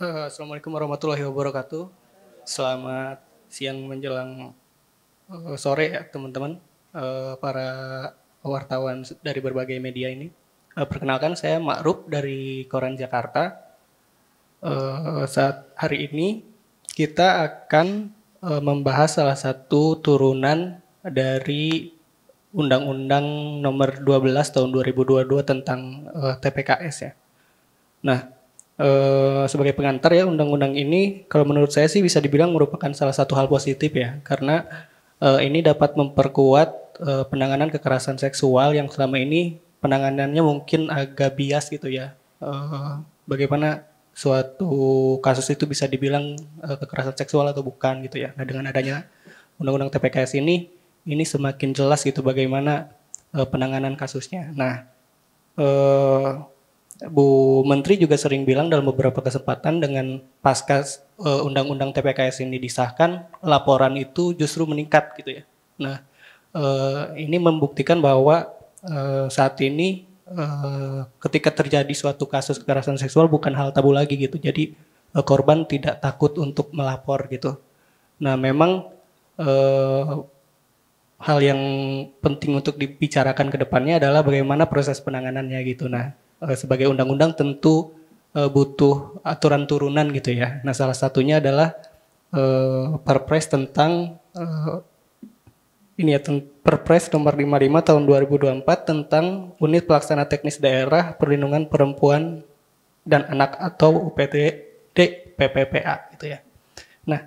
Assalamualaikum warahmatullahi wabarakatuh. Selamat siang menjelang sore ya teman-teman, para wartawan dari berbagai media ini. Perkenalkan saya Ma'ruf dari Koran Jakarta. Saat hari ini kita akan membahas salah satu turunan dari Undang-Undang Nomor 12 Tahun 2022 tentang TPKS ya. Nah, sebagai pengantar ya, undang-undang ini kalau menurut saya sih bisa dibilang merupakan salah satu hal positif ya, karena ini dapat memperkuat penanganan kekerasan seksual yang selama ini penanganannya mungkin agak bias gitu ya. Bagaimana suatu kasus itu bisa dibilang kekerasan seksual atau bukan gitu ya. Nah, dengan adanya undang-undang TPKS ini semakin jelas gitu bagaimana penanganan kasusnya. Nah, eh, Bu Menteri juga sering bilang dalam beberapa kesempatan dengan pasca undang-undang TPKS ini disahkan, laporan itu justru meningkat gitu ya. Nah, ini membuktikan bahwa saat ini ketika terjadi suatu kasus kekerasan seksual bukan hal tabu lagi gitu. Jadi korban tidak takut untuk melapor gitu. Nah, memang eh, hal yang penting untuk dibicarakan ke depannya adalah bagaimana proses penanganannya gitu. Nah, sebagai undang-undang tentu butuh aturan turunan gitu ya. Nah, salah satunya adalah Perpres tentang Perpres nomor 55 tahun 2024 tentang Unit Pelaksana Teknis Daerah Perlindungan Perempuan dan Anak atau UPTD PPPA gitu ya. Nah,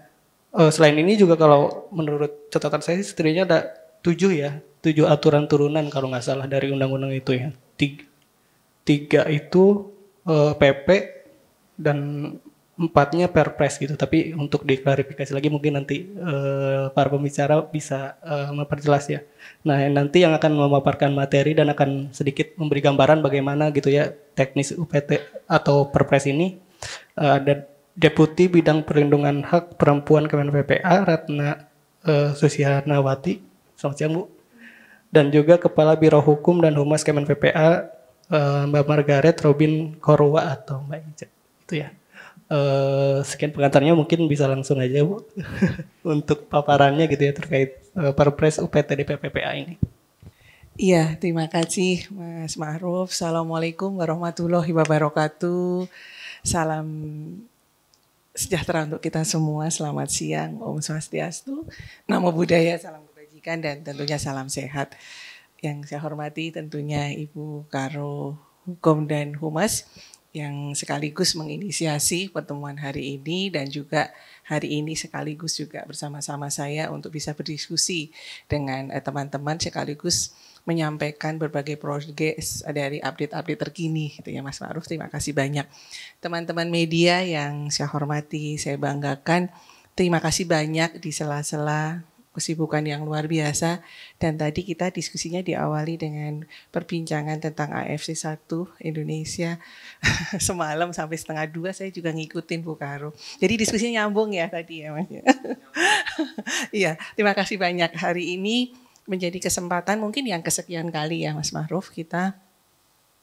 selain ini juga kalau menurut catatan saya setidaknya ada 7 ya, 7 aturan turunan kalau nggak salah dari undang-undang itu ya. Tiga itu PP dan empatnya Perpres gitu. Tapi untuk diklarifikasi lagi mungkin nanti para pembicara bisa memperjelas ya. Nah, nanti yang akan memaparkan materi dan akan sedikit memberi gambaran bagaimana gitu ya teknis UPT atau Perpres ini ada Deputi Bidang Perlindungan Hak Perempuan Kemen PPA Ratna Susianawati. Selamat siang Bu. Dan juga Kepala Biro Hukum dan Humas Kemen PPA Mbak Margaret Robin Korwa atau Mbak Ica. Itu ya. Sekian pengantarnya, mungkin bisa langsung aja Bu untuk paparannya gitu ya terkait Perpres UPT PPA ini. Iya, terima kasih Mas Ma'ruf. Assalamualaikum warahmatullahi wabarakatuh. Salam sejahtera untuk kita semua. Selamat siang, Om Swastiastu, Namo Buddhaya, salam kebajikan, dan tentunya salam sehat. Yang saya hormati tentunya Ibu Karo Hukum dan Humas yang sekaligus menginisiasi pertemuan hari ini dan juga hari ini sekaligus juga bersama-sama saya untuk bisa berdiskusi dengan teman-teman sekaligus menyampaikan berbagai progres dari update-update terkini gitu ya Mas Ma'ruf. Terima kasih banyak. Teman-teman media yang saya hormati, saya banggakan. Terima kasih banyak di sela-sela kesibukan yang luar biasa, dan tadi kita diskusinya diawali dengan perbincangan tentang AFC 1 Indonesia. Semalam sampai 1:30 saya juga ngikutin Bu Karo. Jadi diskusinya nyambung ya tadi ya Mas. Iya, terima kasih banyak. Hari ini menjadi kesempatan mungkin yang kesekian kali ya Mas Ma'ruf kita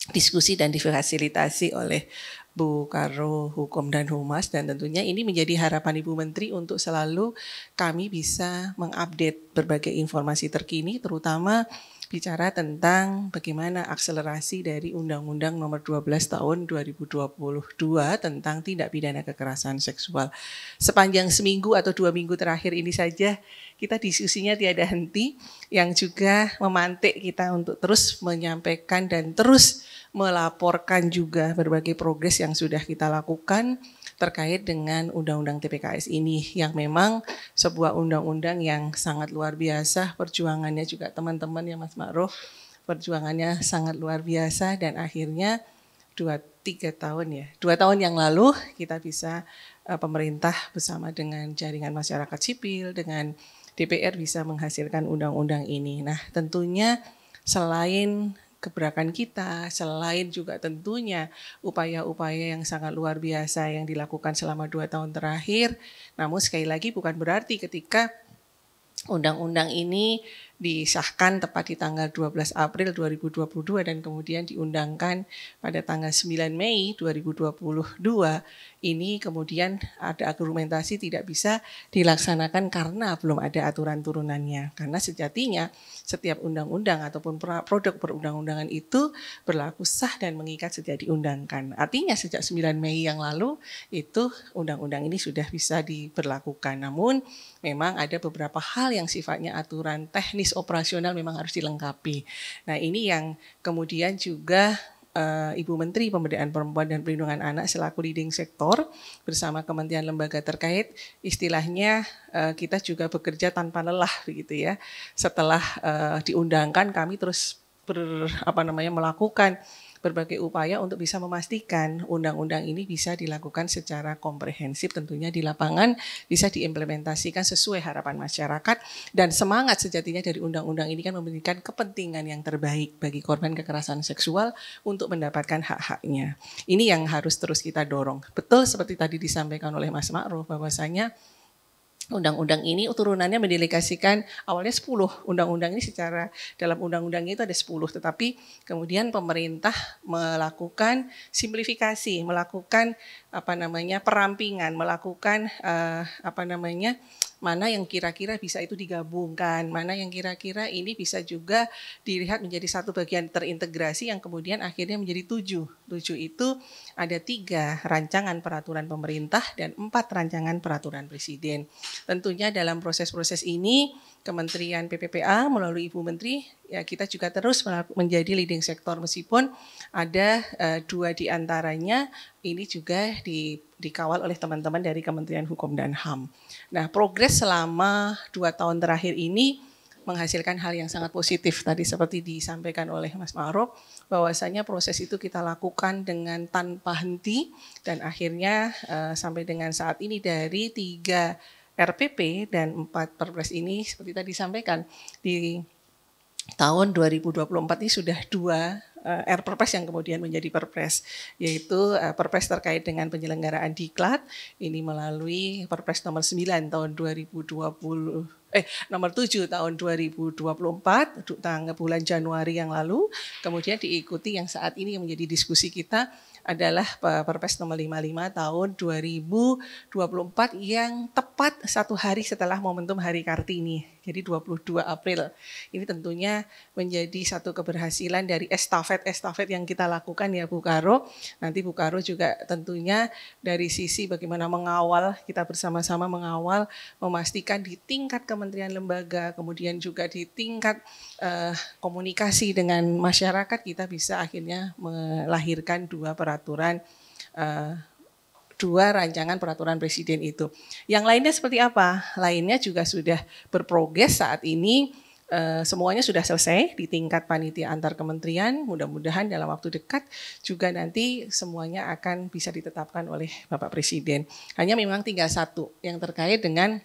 diskusi dan difasilitasi oleh Bu Karo Hukum dan Humas, dan tentunya ini menjadi harapan Ibu Menteri untuk selalu kami bisa mengupdate berbagai informasi terkini, terutama bicara tentang bagaimana akselerasi dari Undang-Undang Nomor 12 Tahun 2022 tentang tindak pidana kekerasan seksual. Sepanjang seminggu atau 2 minggu terakhir ini saja kita diskusinya tiada henti, yang juga memantik kita untuk terus menyampaikan dan terus melaporkan juga berbagai progres yang sudah kita lakukan terkait dengan Undang-Undang TPKS ini, yang memang sebuah undang-undang yang sangat luar biasa. Perjuangannya juga teman-teman ya Mas Ma'ruf, perjuangannya sangat luar biasa, dan akhirnya 2-3 tahun ya, 2 tahun yang lalu kita bisa pemerintah bersama dengan jaringan masyarakat sipil, dengan DPR bisa menghasilkan undang-undang ini. Nah, tentunya selain gebrakan kita, selain juga tentunya upaya-upaya yang sangat luar biasa yang dilakukan selama 2 tahun terakhir, namun sekali lagi bukan berarti ketika undang-undang ini disahkan tepat di tanggal 12 April 2022 dan kemudian diundangkan pada tanggal 9 Mei 2022, ini kemudian ada argumentasi tidak bisa dilaksanakan karena belum ada aturan turunannya. Karena sejatinya setiap undang-undang ataupun produk perundang-undangan itu berlaku sah dan mengikat sejak diundangkan. Artinya sejak 9 Mei yang lalu itu undang-undang ini sudah bisa diberlakukan. Namun memang ada beberapa hal yang sifatnya aturan teknis operasional memang harus dilengkapi. Nah, ini yang kemudian juga Ibu Menteri Pemberdayaan Perempuan dan Perlindungan Anak selaku leading sektor bersama kementerian lembaga terkait, istilahnya kita juga bekerja tanpa lelah begitu ya. Setelah diundangkan kami terus melakukan berbagai upaya untuk bisa memastikan undang-undang ini bisa dilakukan secara komprehensif, tentunya di lapangan bisa diimplementasikan sesuai harapan masyarakat, dan semangat sejatinya dari undang-undang ini kan memberikan kepentingan yang terbaik bagi korban kekerasan seksual untuk mendapatkan hak-haknya. Ini yang harus terus kita dorong. Betul seperti tadi disampaikan oleh Mas Ma'ruf bahwasanya undang-undang ini turunannya mendelegasikan awalnya 10. Undang-undang ini secara dalam undang-undang itu ada 10, tetapi kemudian pemerintah melakukan simplifikasi, melakukan perampingan, melakukan mana yang kira-kira bisa itu digabungkan, mana yang kira-kira ini bisa juga dilihat menjadi satu bagian terintegrasi yang kemudian akhirnya menjadi 7. 7 itu ada 3 rancangan peraturan pemerintah dan 4 rancangan peraturan presiden. Tentunya dalam proses-proses ini Kementerian PPPA melalui Ibu Menteri ya kita juga terus menjadi leading sektor meskipun ada 2 diantaranya ini juga dikawal oleh teman-teman dari Kementerian Hukum dan HAM. Nah, progres selama 2 tahun terakhir ini menghasilkan hal yang sangat positif tadi seperti disampaikan oleh Mas Ma'ruf bahwasanya proses itu kita lakukan dengan tanpa henti dan akhirnya sampai dengan saat ini dari 3 RPP dan 4 Perpres ini seperti tadi disampaikan di tahun 2024 ini sudah 2 Perpres yang kemudian menjadi Perpres, yaitu Perpres terkait dengan penyelenggaraan diklat ini melalui Perpres nomor 9 tahun 2020 nomor 7 tahun 2024 tanggal bulan Januari yang lalu, kemudian diikuti yang saat ini yang menjadi diskusi kita adalah Perpres nomor 55 tahun 2024 yang tepat 1 hari setelah momentum Hari Kartini. Jadi 22 April. Ini tentunya menjadi satu keberhasilan dari estafet yang kita lakukan ya Bu Karo. Nanti Bu Karo juga tentunya dari sisi bagaimana mengawal, kita bersama-sama mengawal, memastikan di tingkat kementerian lembaga, kemudian juga di tingkat komunikasi dengan masyarakat kita bisa akhirnya melahirkan 2 peraturan 2 rancangan peraturan presiden itu. Yang lainnya seperti apa? Lainnya juga sudah berprogres saat ini, semuanya sudah selesai di tingkat panitia antar kementerian. Mudah-mudahan dalam waktu dekat juga nanti semuanya akan bisa ditetapkan oleh Bapak Presiden. Hanya memang tinggal 1 yang terkait dengan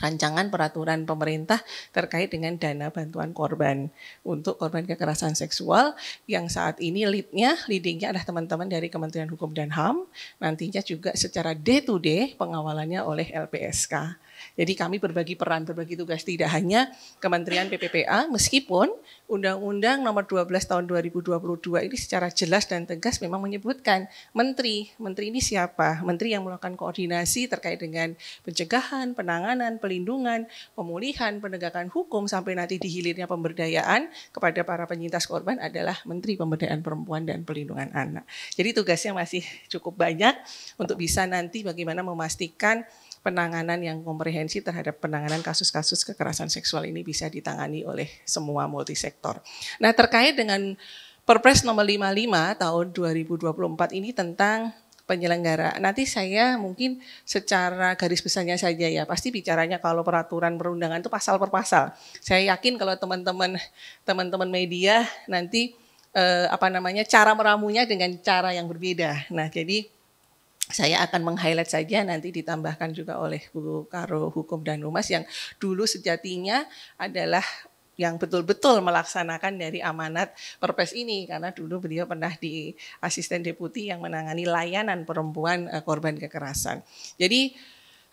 rancangan peraturan pemerintah terkait dengan dana bantuan korban untuk korban kekerasan seksual yang saat ini leadingnya adalah teman-teman dari Kementerian Hukum dan HAM, nantinya juga secara day to day pengawalannya oleh LPSK. Jadi kami berbagi peran, berbagi tugas, tidak hanya Kementerian PPPA, meskipun Undang-Undang nomor 12 tahun 2022 ini secara jelas dan tegas memang menyebutkan menteri ini siapa? Menteri yang melakukan koordinasi terkait dengan pencegahan, penanganan, pelindungan, pemulihan, penegakan hukum sampai nanti di hilirnya pemberdayaan kepada para penyintas korban adalah Menteri Pemberdayaan Perempuan dan Perlindungan Anak. Jadi tugasnya masih cukup banyak untuk bisa nanti bagaimana memastikan penanganan yang komprehensif terhadap penanganan kasus-kasus kekerasan seksual ini bisa ditangani oleh semua multisektor. Nah, terkait dengan Perpres nomor 55 tahun 2024 ini tentang penyelenggara. Nanti saya mungkin secara garis besarnya saja ya, pasti bicaranya kalau peraturan perundangan itu pasal per pasal. Saya yakin kalau teman-teman media nanti cara meramunya dengan cara yang berbeda. Nah, jadi saya akan meng-highlight saja, nanti ditambahkan juga oleh Bu Karo Hukum dan Humas yang dulu sejatinya adalah yang betul-betul melaksanakan dari amanat Perpres ini, karena dulu beliau pernah di asisten deputi yang menangani layanan perempuan korban kekerasan. Jadi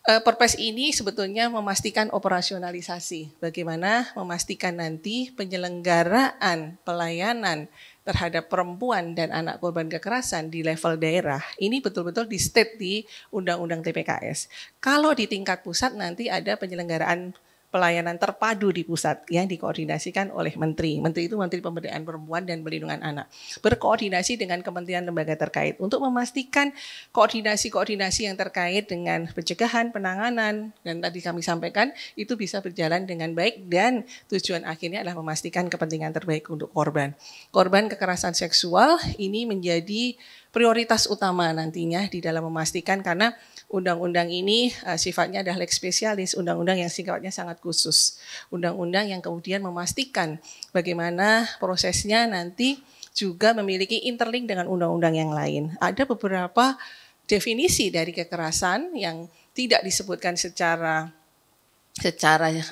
Perpres ini sebetulnya memastikan operasionalisasi, bagaimana memastikan nanti penyelenggaraan pelayanan terhadap perempuan dan anak korban kekerasan di level daerah, ini betul-betul di state di Undang-Undang TPKS. Kalau di tingkat pusat nanti ada penyelenggaraan pelayanan terpadu di pusat yang dikoordinasikan oleh Menteri. Menteri itu Menteri Pemberdayaan Perempuan dan Perlindungan Anak. Berkoordinasi dengan kementerian lembaga terkait untuk memastikan koordinasi-koordinasi yang terkait dengan pencegahan, penanganan, dan tadi kami sampaikan itu bisa berjalan dengan baik dan tujuan akhirnya adalah memastikan kepentingan terbaik untuk korban. Korban kekerasan seksual ini menjadi prioritas utama nantinya di dalam memastikan karena undang-undang ini sifatnya adalah lex spesialis, undang-undang yang sifatnya sangat khusus. Undang-undang yang kemudian memastikan bagaimana prosesnya nanti juga memiliki interlink dengan undang-undang yang lain. Ada beberapa definisi dari kekerasan yang tidak disebutkan secara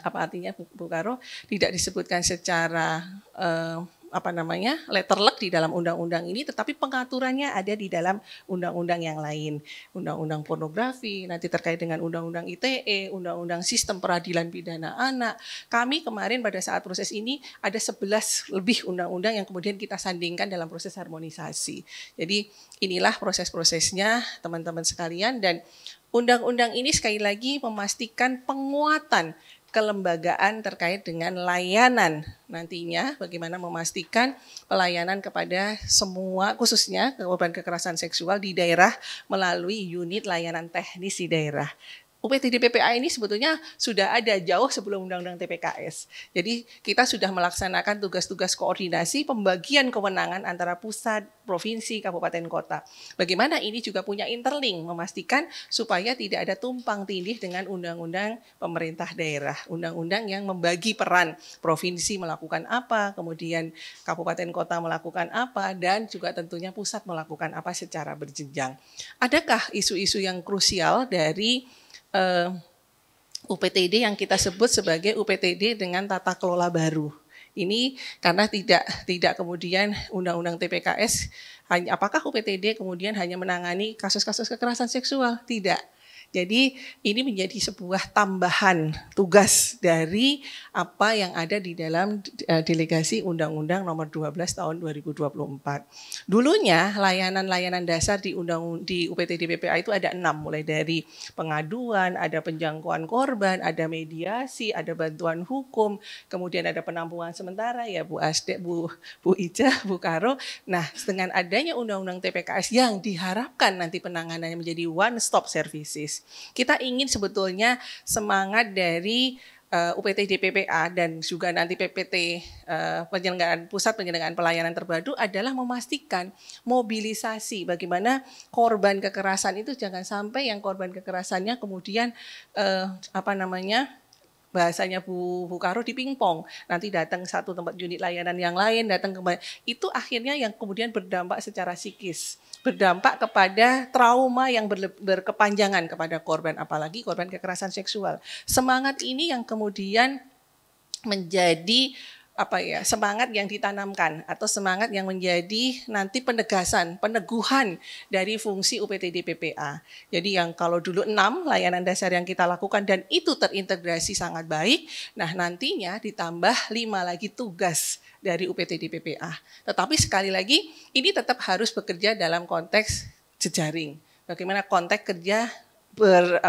apa artinya Bu Karo, tidak disebutkan secara letterlek di dalam undang-undang ini, tetapi pengaturannya ada di dalam undang-undang yang lain. Undang-undang pornografi, nanti terkait dengan undang-undang ITE, undang-undang sistem peradilan pidana anak. Kami kemarin pada saat proses ini ada 11 lebih undang-undang yang kemudian kita sandingkan dalam proses harmonisasi. Jadi inilah proses-prosesnya teman-teman sekalian, dan undang-undang ini sekali lagi memastikan penguatan kelembagaan terkait dengan layanan nantinya, bagaimana memastikan pelayanan kepada semua khususnya korban kekerasan seksual di daerah melalui unit layanan teknis di daerah. UPTD PPA ini sebetulnya sudah ada jauh sebelum Undang-Undang TPKS. Jadi kita sudah melaksanakan tugas-tugas koordinasi pembagian kewenangan antara pusat, provinsi, kabupaten, kota. Bagaimana ini juga punya interlink, memastikan supaya tidak ada tumpang tindih dengan undang-undang pemerintah daerah. Undang-undang yang membagi peran provinsi melakukan apa, kemudian kabupaten, kota melakukan apa, dan juga tentunya pusat melakukan apa secara berjenjang. Adakah isu-isu yang krusial dari UPTD yang kita sebut sebagai UPTD dengan tata kelola baru? Ini karena tidak kemudian undang-undang TPKS, apakah UPTD kemudian hanya menangani kasus-kasus kekerasan seksual? Tidak. Jadi ini menjadi sebuah tambahan tugas dari apa yang ada di dalam delegasi Undang-Undang Nomor 12 Tahun 2024. Dulunya layanan-layanan dasar di UPTD PPA itu ada 6, mulai dari pengaduan, ada penjangkauan korban, ada mediasi, ada bantuan hukum, kemudian ada penampungan sementara ya Bu Asde, Bu Ica, Bu Karo. Nah, dengan adanya Undang-Undang TPKS yang diharapkan nanti penanganannya menjadi one stop services. Kita ingin sebetulnya semangat dari UPTD PPA dan juga nanti PPT penyelenggaraan pusat penyelenggaraan pelayanan terpadu adalah memastikan mobilisasi bagaimana korban kekerasan itu jangan sampai yang korban kekerasannya kemudian bahasanya Bu Karo di pingpong, nanti datang satu tempat unit layanan yang lain, datang kembali, itu akhirnya yang kemudian berdampak secara psikis, berdampak kepada trauma yang berkepanjangan kepada korban, apalagi korban kekerasan seksual. Semangat ini yang kemudian menjadi semangat yang ditanamkan atau semangat yang menjadi nanti penegasan, peneguhan dari fungsi UPTD PPA. Jadi yang kalau dulu 6 layanan dasar yang kita lakukan dan itu terintegrasi sangat baik, nah nantinya ditambah 5 lagi tugas dari UPTD PPA. Tetapi sekali lagi ini tetap harus bekerja dalam konteks jejaring. Bagaimana konteks kerja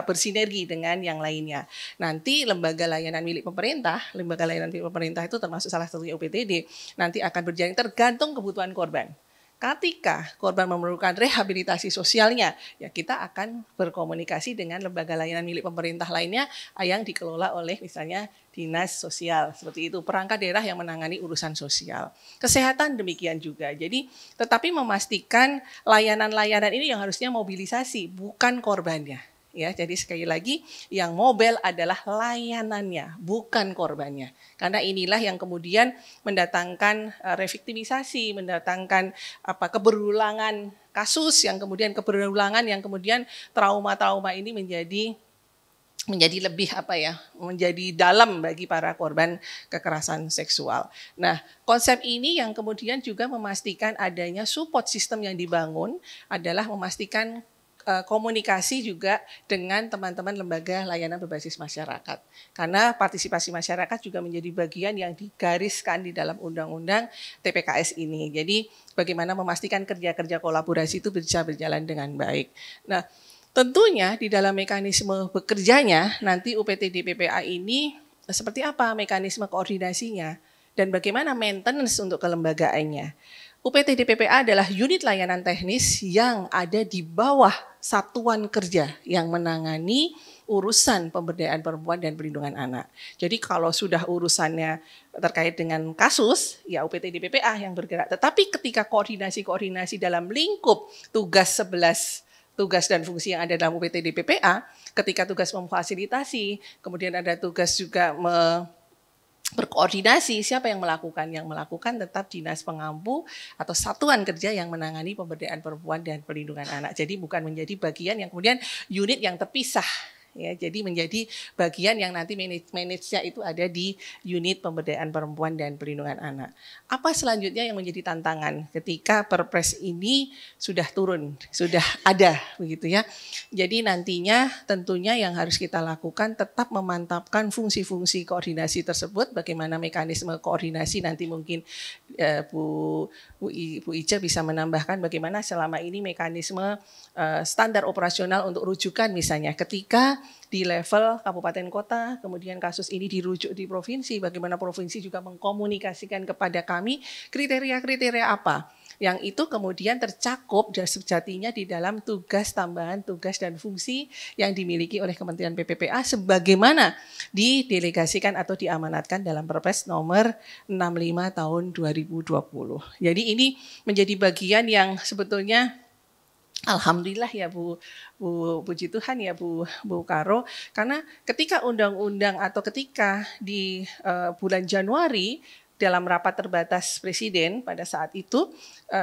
bersinergi dengan yang lainnya. Nanti lembaga layanan milik pemerintah itu termasuk salah satunya UPTD, nanti akan berjalan tergantung kebutuhan korban. Ketika korban memerlukan rehabilitasi sosialnya, ya kita akan berkomunikasi dengan lembaga layanan milik pemerintah lainnya yang dikelola oleh misalnya dinas sosial, seperti itu, perangkat daerah yang menangani urusan sosial. Kesehatan demikian juga. Jadi tetapi memastikan layanan-layanan ini yang harusnya mobilisasi, bukan korbannya. Ya, jadi sekali lagi yang mobile adalah layanannya, bukan korbannya. Karena inilah yang kemudian mendatangkan reviktimisasi, mendatangkan keberulangan kasus yang kemudian trauma-trauma ini menjadi lebih menjadi dalam bagi para korban kekerasan seksual. Nah, konsep ini yang kemudian juga memastikan adanya support system yang dibangun adalah memastikan komunikasi juga dengan teman-teman lembaga layanan berbasis masyarakat. Karena partisipasi masyarakat juga menjadi bagian yang digariskan di dalam undang-undang TPKS ini. Jadi bagaimana memastikan kerja-kerja kolaborasi itu bisa berjalan dengan baik. Nah, tentunya di dalam mekanisme bekerjanya nanti UPTD PPA ini seperti apa mekanisme koordinasinya dan bagaimana maintenance untuk kelembagaannya. UPTD PPA adalah unit layanan teknis yang ada di bawah satuan kerja yang menangani urusan pemberdayaan perempuan dan perlindungan anak. Jadi kalau sudah urusannya terkait dengan kasus, ya UPTD PPA yang bergerak. Tetapi ketika koordinasi dalam lingkup tugas 11 tugas dan fungsi yang ada dalam UPTD PPA, ketika tugas memfasilitasi, kemudian ada tugas juga berkoordinasi, siapa yang melakukan? Yang melakukan tetap dinas pengampu atau satuan kerja yang menangani pemberdayaan perempuan dan perlindungan anak. Jadi bukan menjadi bagian yang kemudian unit yang terpisah. Ya, jadi menjadi bagian yang nanti manage-nya itu ada di unit pemberdayaan perempuan dan perlindungan anak. Apa selanjutnya yang menjadi tantangan ketika Perpres ini sudah turun, sudah ada begitu ya. Jadi nantinya tentunya yang harus kita lakukan tetap memantapkan fungsi-fungsi koordinasi tersebut, bagaimana mekanisme koordinasi nanti mungkin Bu Ica bisa menambahkan bagaimana selama ini mekanisme standar operasional untuk rujukan misalnya ketika di level kabupaten kota, kemudian kasus ini dirujuk di provinsi, bagaimana provinsi juga mengkomunikasikan kepada kami kriteria-kriteria apa yang itu kemudian tercakup dan sejatinya di dalam tugas tambahan, tugas dan fungsi yang dimiliki oleh Kementerian PPPA sebagaimana didelegasikan atau diamanatkan dalam Perpres nomor 65 tahun 2020. Jadi ini menjadi bagian yang sebetulnya alhamdulillah ya puji Tuhan ya Bu Karo, karena ketika undang-undang atau ketika di bulan Januari dalam rapat terbatas Presiden pada saat itu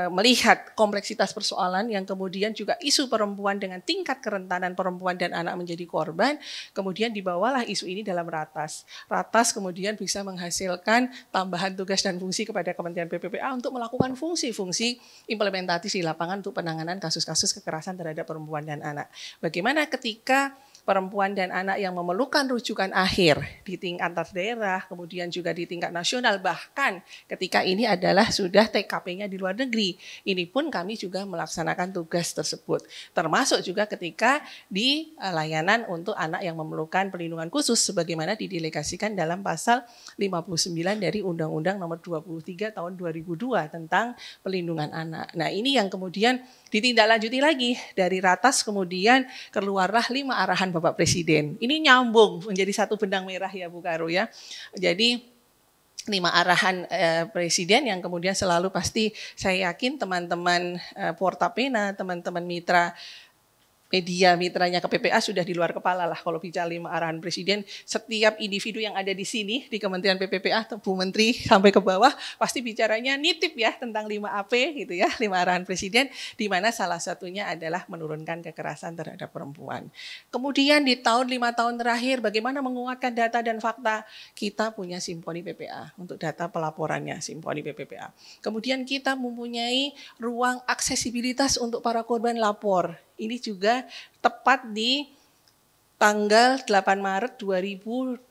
melihat kompleksitas persoalan yang kemudian juga isu perempuan dengan tingkat kerentanan perempuan dan anak menjadi korban, kemudian dibawalah isu ini dalam ratas. Ratas kemudian bisa menghasilkan tambahan tugas dan fungsi kepada Kementerian PPPA untuk melakukan fungsi-fungsi implementasi di lapangan untuk penanganan kasus-kasus kekerasan terhadap perempuan dan anak. Bagaimana ketika perempuan dan anak yang memerlukan rujukan akhir di tingkat antar daerah, kemudian juga di tingkat nasional, bahkan ketika ini adalah sudah TKP-nya di luar negeri. Ini pun kami juga melaksanakan tugas tersebut. Termasuk juga ketika di layanan untuk anak yang memerlukan perlindungan khusus, sebagaimana didelegasikan dalam pasal 59 dari Undang-Undang nomor 23 tahun 2002 tentang perlindungan anak. Nah ini yang kemudian ditindaklanjuti lagi dari ratas kemudian keluarlah 5 arahan Bapak Presiden. Ini nyambung menjadi satu benang merah ya Bu Karo ya. Jadi 5 arahan Presiden yang kemudian selalu pasti saya yakin teman-teman Portapena, teman-teman mitra media mitranya KPPA sudah di luar kepala lah kalau bicara 5 arahan Presiden. Setiap individu yang ada di sini di Kementerian PPPA, Bu Menteri sampai ke bawah pasti bicaranya nitip ya tentang 5AP gitu ya, 5 arahan Presiden, di mana salah satunya adalah menurunkan kekerasan terhadap perempuan. Kemudian di 5 tahun terakhir bagaimana menguatkan data dan fakta, kita punya Simponi PPA untuk data pelaporannya, Simponi PPPA. Kemudian kita mempunyai ruang aksesibilitas untuk para korban lapor. Ini juga tepat di tanggal 8 Maret 2021,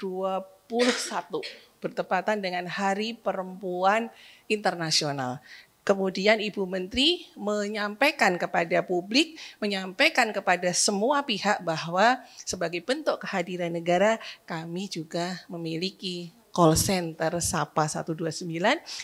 bertepatan dengan Hari Perempuan Internasional. Kemudian Ibu Menteri menyampaikan kepada publik, menyampaikan kepada semua pihak bahwa sebagai bentuk kehadiran negara, kami juga memiliki call center Sapa 129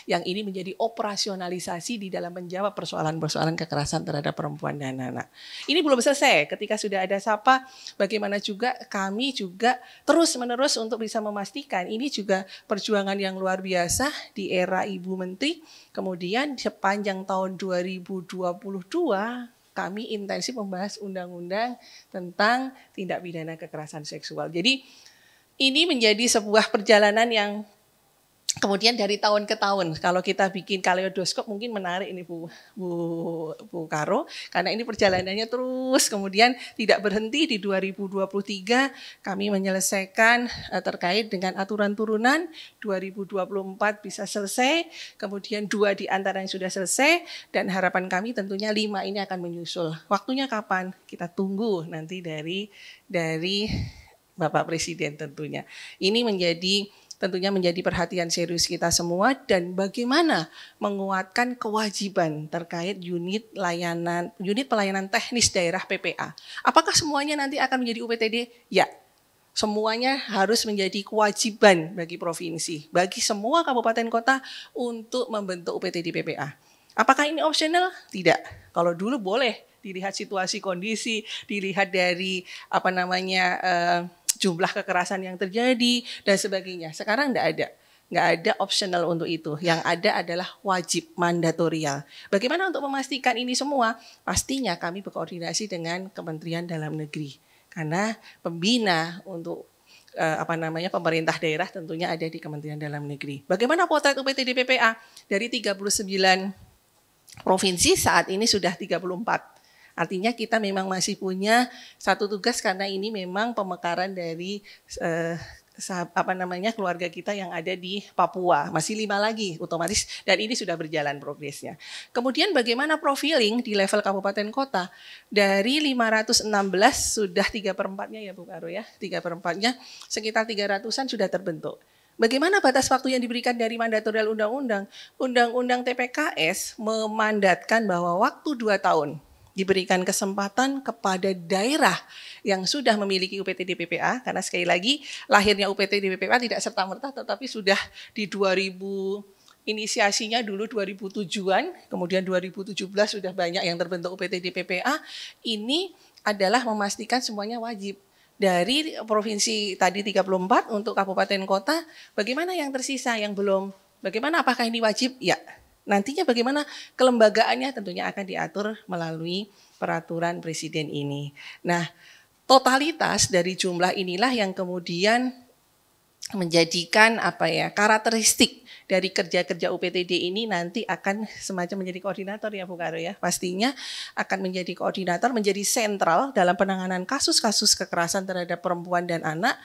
yang ini menjadi operasionalisasi di dalam menjawab persoalan-persoalan kekerasan terhadap perempuan dan anak. Ini belum selesai, ketika sudah ada Sapa, bagaimana juga kami juga terus-menerus untuk bisa memastikan ini juga perjuangan yang luar biasa di era Ibu Menteri. Kemudian sepanjang tahun 2022 kami intensif membahas undang-undang tentang tindak pidana kekerasan seksual. Jadi ini menjadi sebuah perjalanan yang Kemudian dari tahun ke tahun, kalau kita bikin kaleidoskop mungkin menarik ini Bu Karo, karena ini perjalanannya terus, kemudian tidak berhenti di 2023 kami menyelesaikan terkait dengan aturan turunan, 2024 bisa selesai, kemudian 2 di antara yang sudah selesai, dan harapan kami tentunya 5 ini akan menyusul. Waktunya kapan? Kita tunggu nanti dari Bapak Presiden tentunya. Ini tentunya menjadi perhatian serius kita semua, dan bagaimana menguatkan kewajiban terkait unit pelayanan teknis daerah PPA. Apakah semuanya nanti akan menjadi UPTD? Ya. Semuanya harus menjadi kewajiban bagi provinsi, bagi semua kabupaten kota untuk membentuk UPTD PPA. Apakah ini opsional? Tidak. Kalau dulu boleh dilihat situasi kondisi, dilihat dari jumlah kekerasan yang terjadi dan sebagainya. Sekarang nggak ada optional untuk itu. Yang ada adalah wajib, mandatorial. Bagaimana untuk memastikan ini semua? Pastinya kami berkoordinasi dengan Kementerian Dalam Negeri. Karena pembina untuk pemerintah daerah tentunya ada di Kementerian Dalam Negeri. Bagaimana potret UPTD PPA? Dari 39 provinsi saat ini sudah 34. Artinya kita memang masih punya satu tugas, karena ini memang pemekaran dari keluarga kita yang ada di Papua. Masih 5 lagi otomatis, dan ini sudah berjalan progresnya. Kemudian bagaimana profiling di level kabupaten kota? Dari 516 sudah 3/4-nya ya Bu Karo ya. 3/4-nya sekitar 300-an sudah terbentuk. Bagaimana batas waktu yang diberikan dari mandatorial undang-undang? Undang-undang TPKS memandatkan bahwa waktu 2 tahun diberikan kesempatan kepada daerah yang sudah memiliki UPTD PPA, karena sekali lagi lahirnya UPTD PPA tidak serta-merta, tetapi sudah di 2000 inisiasinya dulu 2007-an, kemudian 2017 sudah banyak yang terbentuk UPTD PPA. Ini adalah memastikan semuanya wajib. Dari provinsi tadi 34 untuk kabupaten kota, bagaimana yang tersisa yang belum? Bagaimana, apakah ini wajib? Ya. Nantinya bagaimana kelembagaannya tentunya akan diatur melalui peraturan presiden ini. Nah, totalitas dari jumlah inilah yang kemudian menjadikan karakteristik dari kerja-kerja UPTD ini nanti akan semacam menjadi koordinator ya Bu Karo ya. Pastinya akan menjadi koordinator, menjadi sentral dalam penanganan kasus-kasus kekerasan terhadap perempuan dan anak,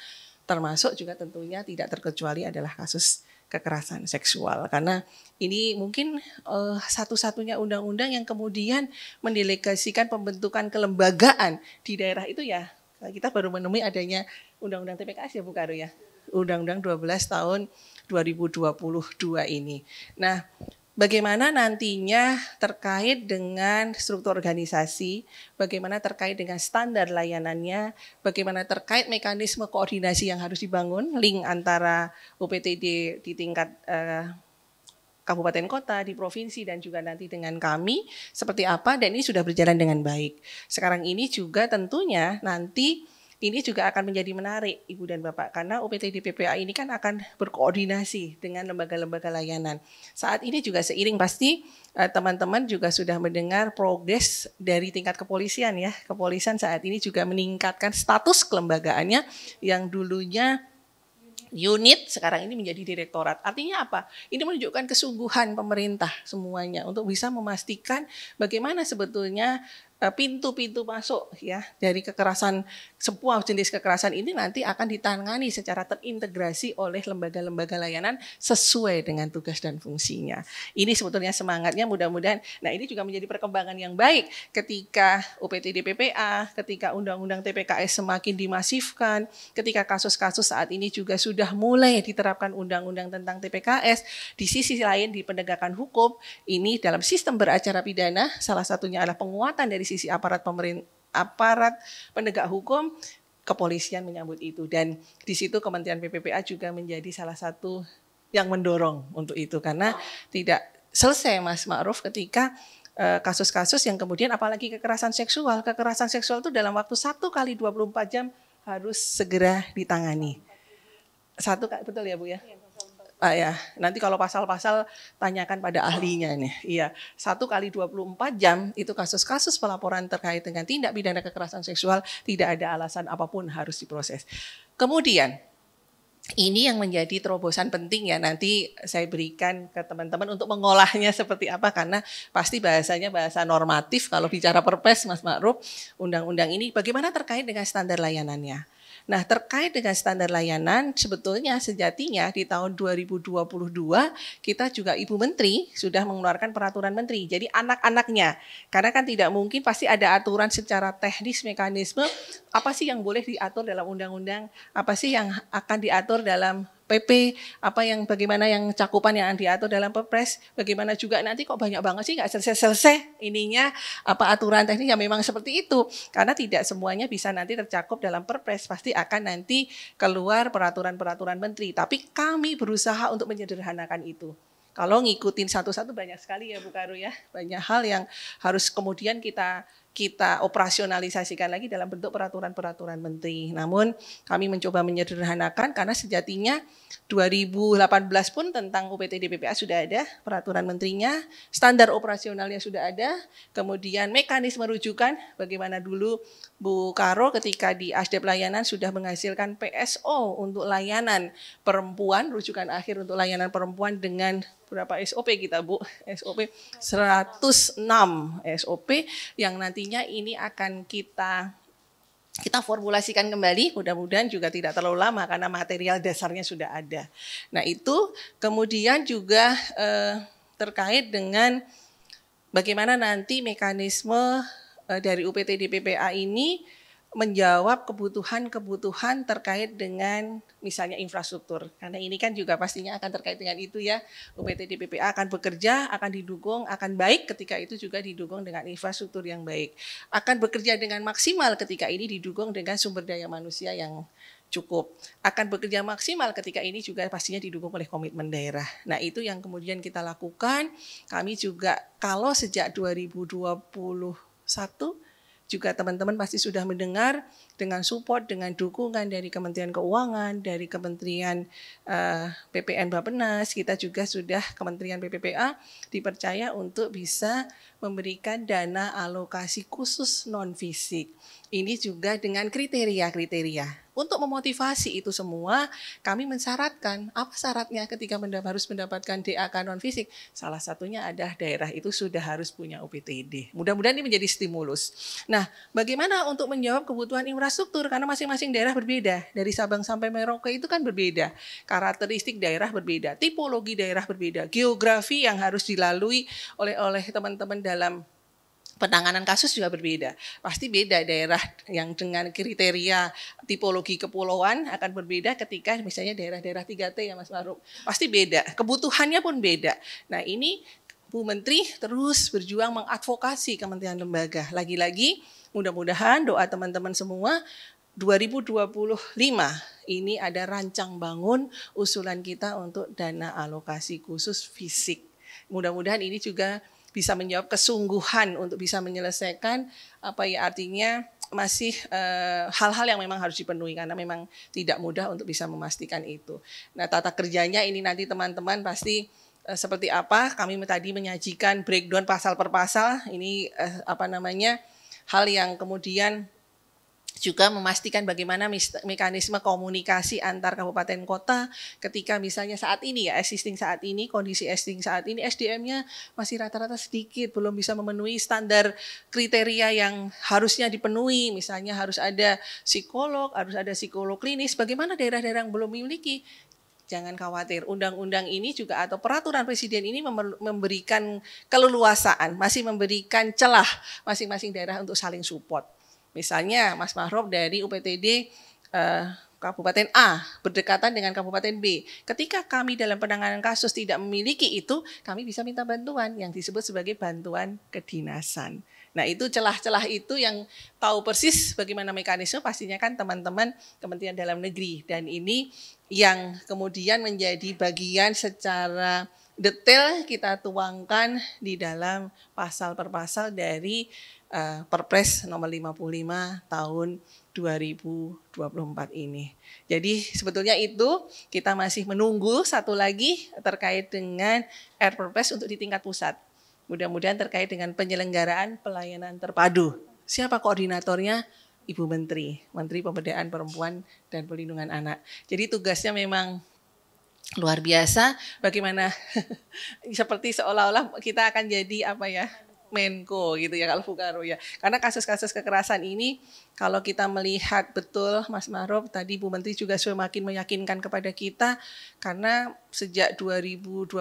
termasuk juga tentunya tidak terkecuali adalah kasus kekerasan seksual, karena ini mungkin satu-satunya undang-undang yang kemudian mendelegasikan pembentukan kelembagaan di daerah itu ya. Kita baru menemui adanya undang-undang TPKS ya Bu Karo ya, undang-undang 12 tahun 2022 ini. Nah, bagaimana nantinya terkait dengan struktur organisasi, bagaimana terkait dengan standar layanannya, bagaimana terkait mekanisme koordinasi yang harus dibangun, link antara UPTD di tingkat kabupaten kota, di provinsi, dan juga nanti dengan kami, seperti apa, dan ini sudah berjalan dengan baik. Sekarang ini juga tentunya nanti ini juga akan menjadi menarik Ibu dan Bapak, karena UPTD PPA ini kan akan berkoordinasi dengan lembaga-lembaga layanan. Saat ini juga seiring pasti teman-teman juga sudah mendengar progres dari tingkat kepolisian ya. Kepolisian saat ini juga meningkatkan status kelembagaannya yang dulunya unit, sekarang ini menjadi direktorat. Artinya apa? Ini menunjukkan kesungguhan pemerintah semuanya untuk bisa memastikan bagaimana sebetulnya pintu-pintu masuk ya dari kekerasan, sebuah jenis kekerasan ini nanti akan ditangani secara terintegrasi oleh lembaga-lembaga layanan sesuai dengan tugas dan fungsinya. Ini sebetulnya semangatnya, mudah-mudahan. Nah, ini juga menjadi perkembangan yang baik ketika UPTD PPA, ketika undang-undang TPKS semakin dimasifkan, ketika kasus-kasus saat ini juga sudah mulai diterapkan undang-undang tentang TPKS. Di sisi lain di penegakan hukum, ini dalam sistem beracara pidana, salah satunya adalah penguatan dari sisi aparat penegak hukum, kepolisian menyambut itu, dan di situ Kementerian PPPA juga menjadi salah satu yang mendorong untuk itu, karena tidak selesai Mas Ma'ruf ketika kasus-kasus yang kemudian apalagi kekerasan seksual itu dalam waktu 1 kali 24 jam harus segera ditangani. Betul ya Bu ya? Ya, nanti kalau pasal-pasal tanyakan pada ahlinya nih. Iya, 1 kali 24 jam itu kasus-kasus pelaporan terkait dengan tindak pidana kekerasan seksual, tidak ada alasan apapun harus diproses. Kemudian Ini yang menjadi terobosan penting ya, nanti saya berikan ke teman-teman untuk mengolahnya seperti apa, karena pasti bahasanya bahasa normatif kalau bicara Perpres Mas Ma'ruf, undang-undang ini bagaimana terkait dengan standar layanannya. Nah, terkait dengan standar layanan, sebetulnya sejatinya di tahun 2022 kita juga Ibu Menteri sudah mengeluarkan peraturan menteri. Jadi anak-anaknya, karena kan tidak mungkin, pasti ada aturan secara teknis mekanisme apa sih yang boleh diatur dalam undang-undang, apa sih yang akan diatur dalam PP, apa yang bagaimana yang cakupan yang diatur dalam Perpres, bagaimana juga nanti kok banyak banget sih nggak selesai-selesai ininya, apa aturan teknis yang memang seperti itu, karena tidak semuanya bisa nanti tercakup dalam Perpres, pasti akan nanti keluar peraturan-peraturan menteri, tapi kami berusaha untuk menyederhanakan itu. Kalau ngikutin satu-satu banyak sekali ya Bu Karu ya, banyak hal yang harus kemudian kita operasionalisasikan lagi dalam bentuk peraturan-peraturan menteri. Namun kami mencoba menyederhanakan karena sejatinya 2018 pun tentang UPTD BPA sudah ada peraturan menterinya, standar operasionalnya sudah ada, kemudian mekanisme rujukan bagaimana dulu Bu Karo ketika di Asdep Layanan sudah menghasilkan PSO untuk layanan perempuan, rujukan akhir untuk layanan perempuan dengan berapa SOP kita Bu? SOP 106 SOP yang nantinya ini akan kita formulasikan kembali, mudah-mudahan juga tidak terlalu lama karena material dasarnya sudah ada. Nah itu kemudian juga terkait dengan bagaimana nanti mekanisme dari UPTD PPA ini menjawab kebutuhan-kebutuhan terkait dengan misalnya infrastruktur. Karena ini kan juga pastinya akan terkait dengan itu ya. UPTD PPA akan bekerja, akan didukung, akan baik ketika itu juga didukung dengan infrastruktur yang baik. Akan bekerja dengan maksimal ketika ini didukung dengan sumber daya manusia yang cukup. Akan bekerja maksimal ketika ini juga pastinya didukung oleh komitmen daerah. Nah itu yang kemudian kita lakukan. Kami juga kalau sejak 2021 juga teman-teman pasti sudah mendengar dengan support, dengan dukungan dari Kementerian Keuangan, dari Kementerian PPN Bappenas, kita juga sudah Kementerian PPPA dipercaya untuk bisa memberikan dana alokasi khusus non-fisik. Ini juga dengan kriteria-kriteria. Untuk memotivasi itu semua, kami mensyaratkan apa syaratnya ketika harus mendapatkan DAK non-fisik. Salah satunya adalah daerah itu sudah harus punya UPTD. Mudah-mudahan ini menjadi stimulus. Nah, bagaimana untuk menjawab kebutuhan infrastruktur? Karena masing-masing daerah berbeda. Dari Sabang sampai Merauke itu kan berbeda. Karakteristik daerah berbeda, tipologi daerah berbeda, geografi yang harus dilalui oleh teman-teman dalam penanganan kasus juga berbeda. Pasti beda daerah yang dengan kriteria tipologi kepulauan akan berbeda ketika misalnya daerah-daerah 3T ya Mas Ma'ruf. Pasti beda, kebutuhannya pun beda. Nah ini Bu Menteri terus berjuang mengadvokasi kementerian lembaga. Lagi-lagi mudah-mudahan doa teman-teman semua 2025 ini ada rancang bangun usulan kita untuk dana alokasi khusus fisik. Mudah-mudahan ini juga bisa menjawab kesungguhan untuk bisa menyelesaikan apa ya artinya masih hal-hal yang memang harus dipenuhi karena memang tidak mudah untuk bisa memastikan itu. Nah tata kerjanya ini nanti teman-teman pasti seperti apa, kami tadi menyajikan breakdown pasal per pasal, ini hal yang kemudian juga memastikan bagaimana mekanisme komunikasi antar kabupaten kota ketika misalnya saat ini ya, kondisi existing saat ini SDM-nya masih rata-rata sedikit, belum bisa memenuhi standar kriteria yang harusnya dipenuhi, misalnya harus ada psikolog, harus ada psikolog klinis, bagaimana daerah-daerah yang belum memiliki. Jangan khawatir, undang-undang ini juga atau peraturan presiden ini memberikan keleluasaan, masih memberikan celah masing-masing daerah untuk saling support. Misalnya Mas Ma'ruf dari UPTD Kabupaten A berdekatan dengan Kabupaten B. Ketika kami dalam penanganan kasus tidak memiliki itu, kami bisa minta bantuan yang disebut sebagai bantuan kedinasan. Nah itu celah-celah itu yang tahu persis bagaimana mekanisme pastinya kan teman-teman Kementerian Dalam Negeri. Dan ini yang kemudian menjadi bagian secara detail kita tuangkan di dalam pasal per pasal dari Perpres nomor 55 tahun 2024 ini. Jadi sebetulnya itu kita masih menunggu satu lagi terkait dengan Perpres untuk di tingkat pusat. Mudah-mudahan terkait dengan penyelenggaraan pelayanan terpadu. Siapa koordinatornya? Ibu Menteri Pemberdayaan Perempuan dan Perlindungan Anak. Jadi tugasnya memang luar biasa. Bagaimana seperti seolah-olah kita akan jadi apa ya, Menko gitu ya kalau Bukaro ya. Karena kasus-kasus kekerasan ini kalau kita melihat betul Mas Ma'ruf tadi Bu Menteri juga semakin meyakinkan kepada kita, karena sejak 2021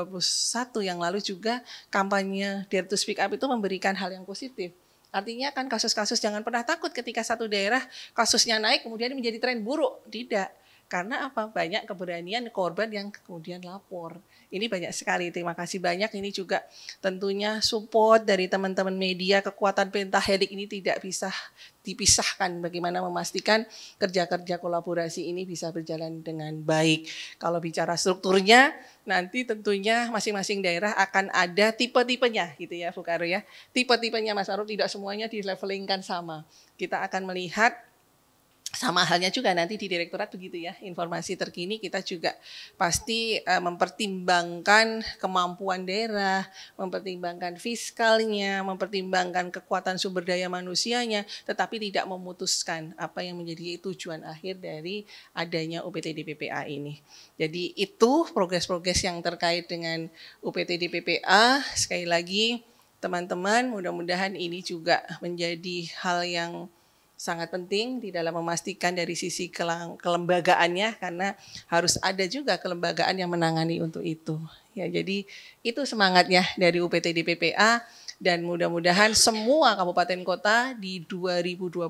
yang lalu juga kampanye Dare to Speak Up itu memberikan hal yang positif. Artinya kan kasus-kasus jangan pernah takut ketika satu daerah kasusnya naik kemudian menjadi tren buruk. Tidak. Karena apa? Banyak keberanian korban yang kemudian lapor. Ini banyak sekali. Terima kasih banyak. Ini juga tentunya support dari teman-teman media. Kekuatan pentahelik ini tidak bisa dipisahkan. Bagaimana memastikan kerja-kerja kolaborasi ini bisa berjalan dengan baik. Kalau bicara strukturnya, nanti tentunya masing-masing daerah akan ada tipe-tipenya gitu ya Bu Karo ya. Tipe-tipenya Mas Ma'ruf, tidak semuanya di-levelingkan sama. Kita akan melihat sama halnya juga nanti di direktorat begitu ya, informasi terkini kita juga pasti mempertimbangkan kemampuan daerah, mempertimbangkan fiskalnya, mempertimbangkan kekuatan sumber daya manusianya, tetapi tidak memutuskan apa yang menjadi tujuan akhir dari adanya UPT-DPPA ini. Jadi itu progres-progres yang terkait dengan UPT-DPPA. Sekali lagi teman-teman, mudah-mudahan ini juga menjadi hal yang sangat penting di dalam memastikan dari sisi kelembagaannya, karena harus ada juga kelembagaan yang menangani untuk itu. Ya, jadi itu semangatnya dari UPT DPPA, dan mudah-mudahan semua kabupaten kota di 2025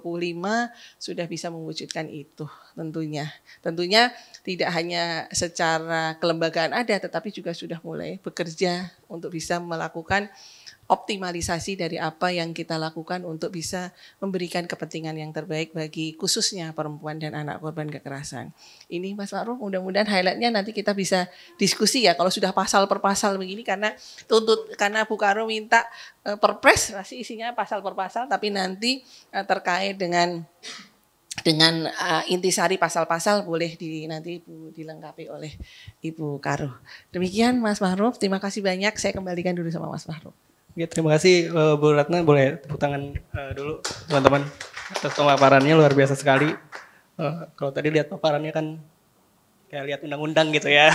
sudah bisa mewujudkan itu tentunya. Tentunya tidak hanya secara kelembagaan ada, tetapi juga sudah mulai bekerja untuk bisa melakukan optimalisasi dari apa yang kita lakukan untuk bisa memberikan kepentingan yang terbaik bagi khususnya perempuan dan anak korban kekerasan. Ini Mas Ma'ruf, mudah-mudahan highlightnya nanti kita bisa diskusi ya kalau sudah pasal per pasal begini, karena karena Bu Karo minta perpres masih isinya pasal per pasal, tapi nanti terkait dengan intisari pasal-pasal boleh nanti dilengkapi oleh Ibu Karo. Demikian Mas Ma'ruf, terima kasih banyak. Saya kembalikan dulu sama Mas Ma'ruf. Ya, terima kasih Bu Ratna, boleh tepuk tangan dulu teman-teman atas pemaparannya, luar biasa sekali. Kalau tadi lihat paparannya kan kayak lihat undang-undang gitu ya,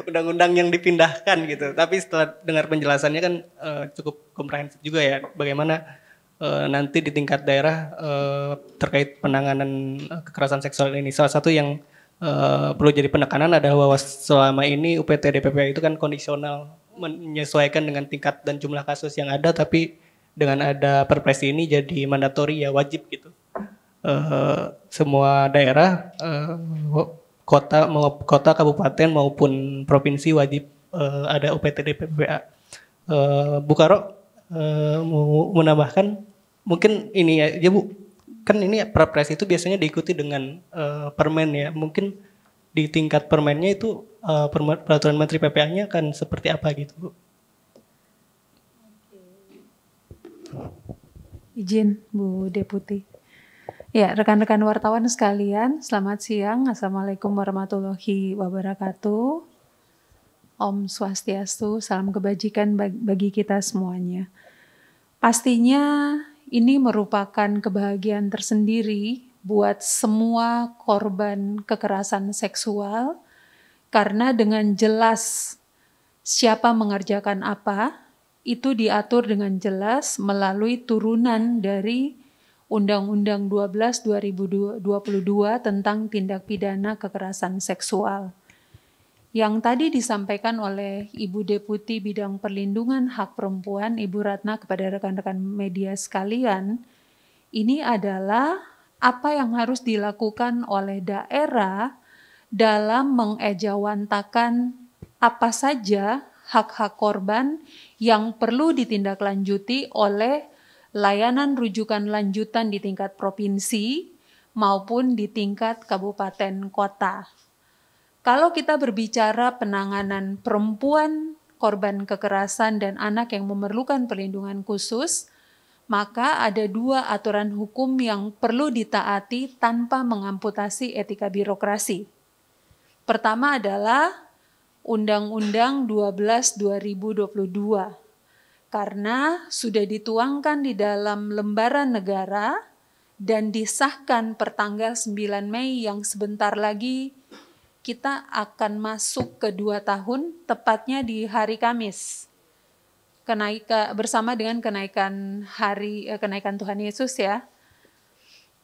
undang-undang yang dipindahkan gitu. Tapi setelah dengar penjelasannya kan cukup komprehensif juga ya, bagaimana nanti di tingkat daerah terkait penanganan kekerasan seksual ini. Salah satu yang perlu jadi penekanan adalah bahwa selama ini UPT DPPA itu kan kondisional, menyesuaikan dengan tingkat dan jumlah kasus yang ada, tapi dengan ada perpres ini jadi mandatori ya, wajib gitu. Semua daerah, kota, kabupaten maupun provinsi wajib ada UPT DPPA. Bu Karo mau menambahkan mungkin ini ya Bu, kan ini perpres itu biasanya diikuti dengan permen ya, mungkin di tingkat permennya itu peraturan Menteri PPA-nya kan seperti apa gitu Bu? Izin Bu Deputi. Ya, rekan-rekan wartawan sekalian, selamat siang. Assalamualaikum warahmatullahi wabarakatuh. Om Swastiastu, salam kebajikan bagi kita semuanya. Pastinya ini merupakan kebahagiaan tersendiri buat semua korban kekerasan seksual, karena dengan jelas siapa mengerjakan apa, itu diatur dengan jelas melalui turunan dari Undang-Undang 12 2022 tentang tindak pidana kekerasan seksual. Yang tadi disampaikan oleh Ibu Deputi Bidang Perlindungan Hak Perempuan, Ibu Ratna, kepada rekan-rekan media sekalian, ini adalah apa yang harus dilakukan oleh daerah dalam mengejawantakan apa saja hak-hak korban yang perlu ditindaklanjuti oleh layanan rujukan lanjutan di tingkat provinsi maupun di tingkat kabupaten kota. Kalau kita berbicara penanganan perempuan, korban kekerasan, dan anak yang memerlukan perlindungan khusus, maka ada dua aturan hukum yang perlu ditaati tanpa mengamputasi etika birokrasi. Pertama adalah Undang-Undang 12 2022, karena sudah dituangkan di dalam lembaran negara dan disahkan pertanggal 9 Mei yang sebentar lagi kita akan masuk ke 2 tahun, tepatnya di hari Kamis. Bersama dengan kenaikan Tuhan Yesus ya.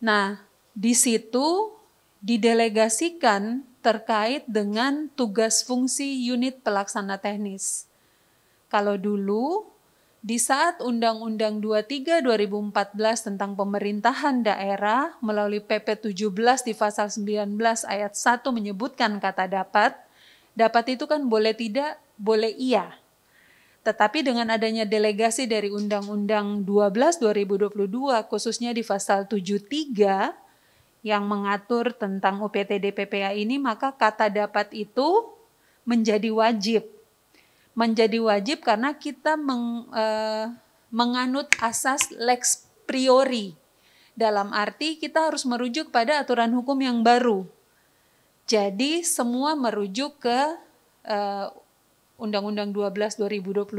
Nah, di situ didelegasikan terkait dengan tugas fungsi unit pelaksana teknis. Kalau dulu di saat Undang-Undang 23 2014 tentang pemerintahan daerah melalui PP 17 di pasal 19 ayat 1 menyebutkan kata dapat itu kan boleh tidak, boleh iya. Tetapi dengan adanya delegasi dari Undang-Undang 12 2022 khususnya di pasal 73 yang mengatur tentang UPTD PPA ini, maka kata dapat itu menjadi wajib. Menjadi wajib karena kita menganut asas lex priori. Dalam arti kita harus merujuk pada aturan hukum yang baru. Jadi semua merujuk ke Undang-Undang 12 2022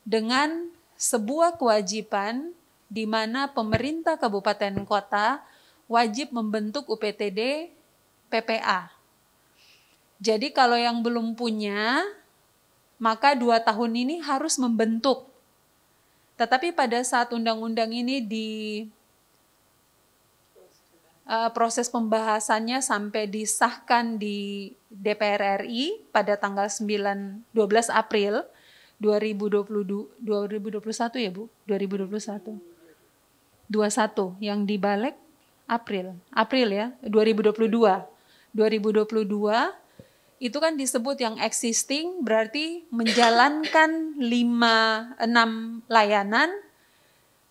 dengan sebuah kewajiban di mana pemerintah kabupaten kota wajib membentuk UPTD PPA. Jadi kalau yang belum punya, maka 2 tahun ini harus membentuk. Tetapi pada saat undang-undang ini proses pembahasannya sampai disahkan di DPR RI pada tanggal 12 April 2021 ya Bu? 2021. 21 yang dibalik April ya, 2022 itu kan disebut yang existing, berarti menjalankan 5-6 layanan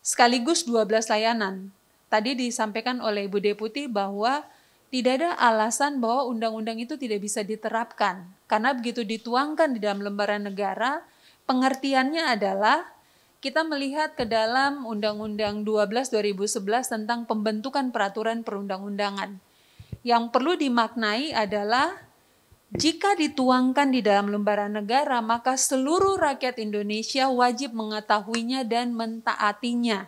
sekaligus 12 layanan. Tadi disampaikan oleh Ibu Deputi bahwa tidak ada alasan bahwa undang-undang itu tidak bisa diterapkan. Karena begitu dituangkan di dalam lembaran negara, pengertiannya adalah kita melihat ke dalam Undang-Undang 12 2011 tentang pembentukan peraturan perundang-undangan. Yang perlu dimaknai adalah jika dituangkan di dalam lembaran negara, maka seluruh rakyat Indonesia wajib mengetahuinya dan mentaatinya.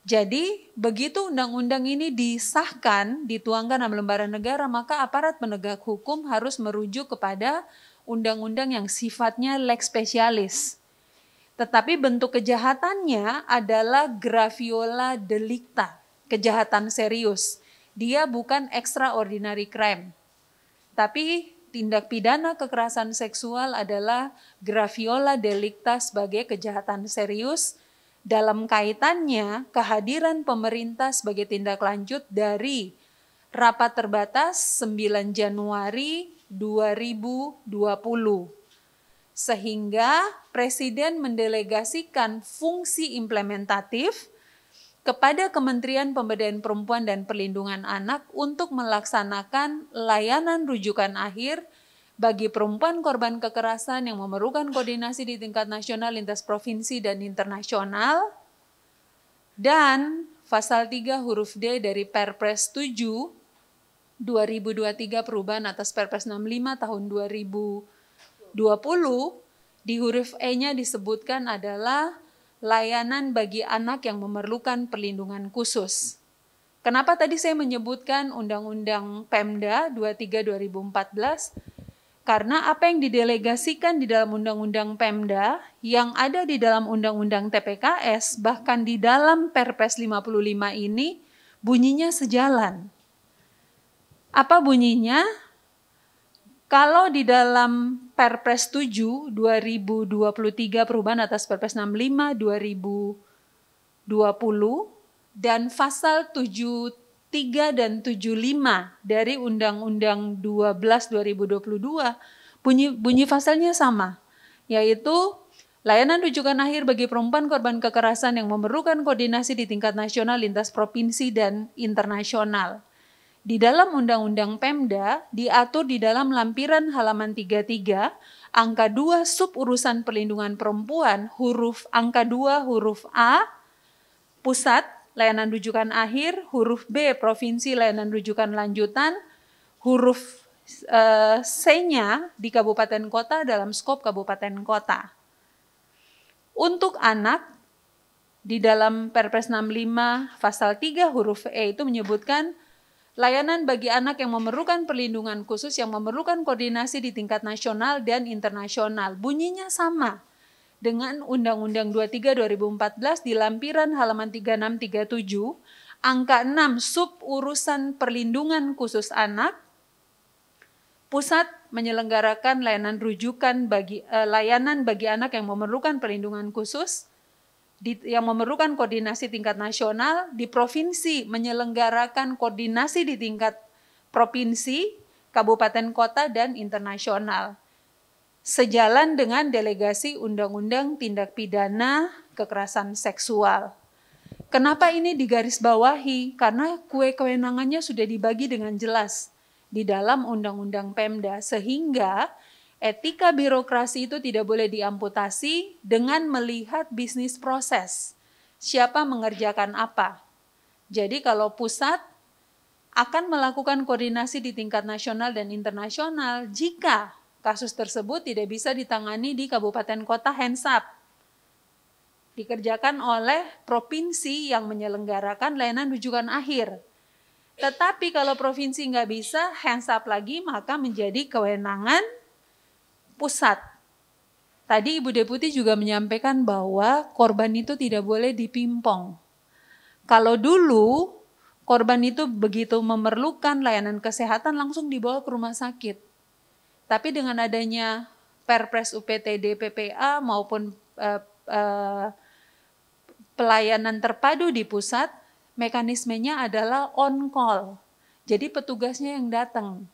Jadi, begitu undang-undang ini disahkan, dituangkan dalam lembaran negara, maka aparat penegak hukum harus merujuk kepada undang-undang yang sifatnya lex specialis. Tetapi bentuk kejahatannya adalah graviola delicta, kejahatan serius. Dia bukan extraordinary crime. Tapi tindak pidana kekerasan seksual adalah graviola delicta sebagai kejahatan serius dalam kaitannya kehadiran pemerintah sebagai tindak lanjut dari rapat terbatas 9 Januari 2020. Sehingga Presiden mendelegasikan fungsi implementatif kepada Kementerian Pemberdayaan Perempuan dan Perlindungan Anak untuk melaksanakan layanan rujukan akhir bagi perempuan korban kekerasan yang memerlukan koordinasi di tingkat nasional, lintas provinsi, dan internasional. Dan pasal 3 huruf D dari Perpres 7 2023 perubahan atas Perpres 65 tahun 2020, di huruf E-nya disebutkan adalah layanan bagi anak yang memerlukan perlindungan khusus. Kenapa tadi saya menyebutkan Undang-Undang Pemda 23 2014? Karena apa yang didelegasikan di dalam Undang-Undang Pemda, yang ada di dalam Undang-Undang TPKS, bahkan di dalam Perpres 55 ini, bunyinya sejalan. Apa bunyinya? Kalau di dalam Perpres 7 2023 perubahan atas Perpres 65 2020 dan pasal 73 dan 75 dari Undang-Undang 12 2022 bunyi pasalnya sama, yaitu layanan rujukan akhir bagi perempuan korban kekerasan yang memerlukan koordinasi di tingkat nasional, lintas provinsi, dan internasional. Di dalam Undang-Undang Pemda diatur di dalam lampiran halaman 33, angka 2 sub urusan perlindungan perempuan, angka 2 huruf A, pusat, layanan rujukan akhir, huruf B, provinsi, layanan rujukan lanjutan, huruf C-nya di kabupaten kota dalam skop kabupaten kota. Untuk anak, di dalam Perpres 65 pasal 3 huruf E itu menyebutkan layanan bagi anak yang memerlukan perlindungan khusus yang memerlukan koordinasi di tingkat nasional dan internasional. Bunyinya sama dengan Undang-Undang 23 2014 di lampiran halaman 3637, angka 6 sub urusan perlindungan khusus anak. Pusat menyelenggarakan layanan rujukan layanan bagi anak yang memerlukan perlindungan khusus yang memerlukan koordinasi tingkat nasional. Di provinsi menyelenggarakan koordinasi di tingkat provinsi, kabupaten kota, dan internasional. Sejalan dengan delegasi Undang-Undang Tindak Pidana Kekerasan Seksual. Kenapa ini digarisbawahi? Karena kewenangannya sudah dibagi dengan jelas di dalam Undang-Undang Pemda, sehingga etika birokrasi itu tidak boleh diamputasi dengan melihat bisnis proses. Siapa mengerjakan apa. Jadi kalau pusat akan melakukan koordinasi di tingkat nasional dan internasional jika kasus tersebut tidak bisa ditangani di kabupaten kota, hands up. Dikerjakan oleh provinsi yang menyelenggarakan layanan rujukan akhir. Tetapi kalau provinsi nggak bisa, hands up lagi, maka menjadi kewenangan pusat. Tadi Ibu Deputi juga menyampaikan bahwa korban itu tidak boleh dipimpong. Kalau dulu korban itu begitu memerlukan layanan kesehatan langsung dibawa ke rumah sakit. Tapi dengan adanya Perpres UPTD PPA maupun pelayanan terpadu di pusat, mekanismenya adalah on call. Jadi petugasnya yang datang.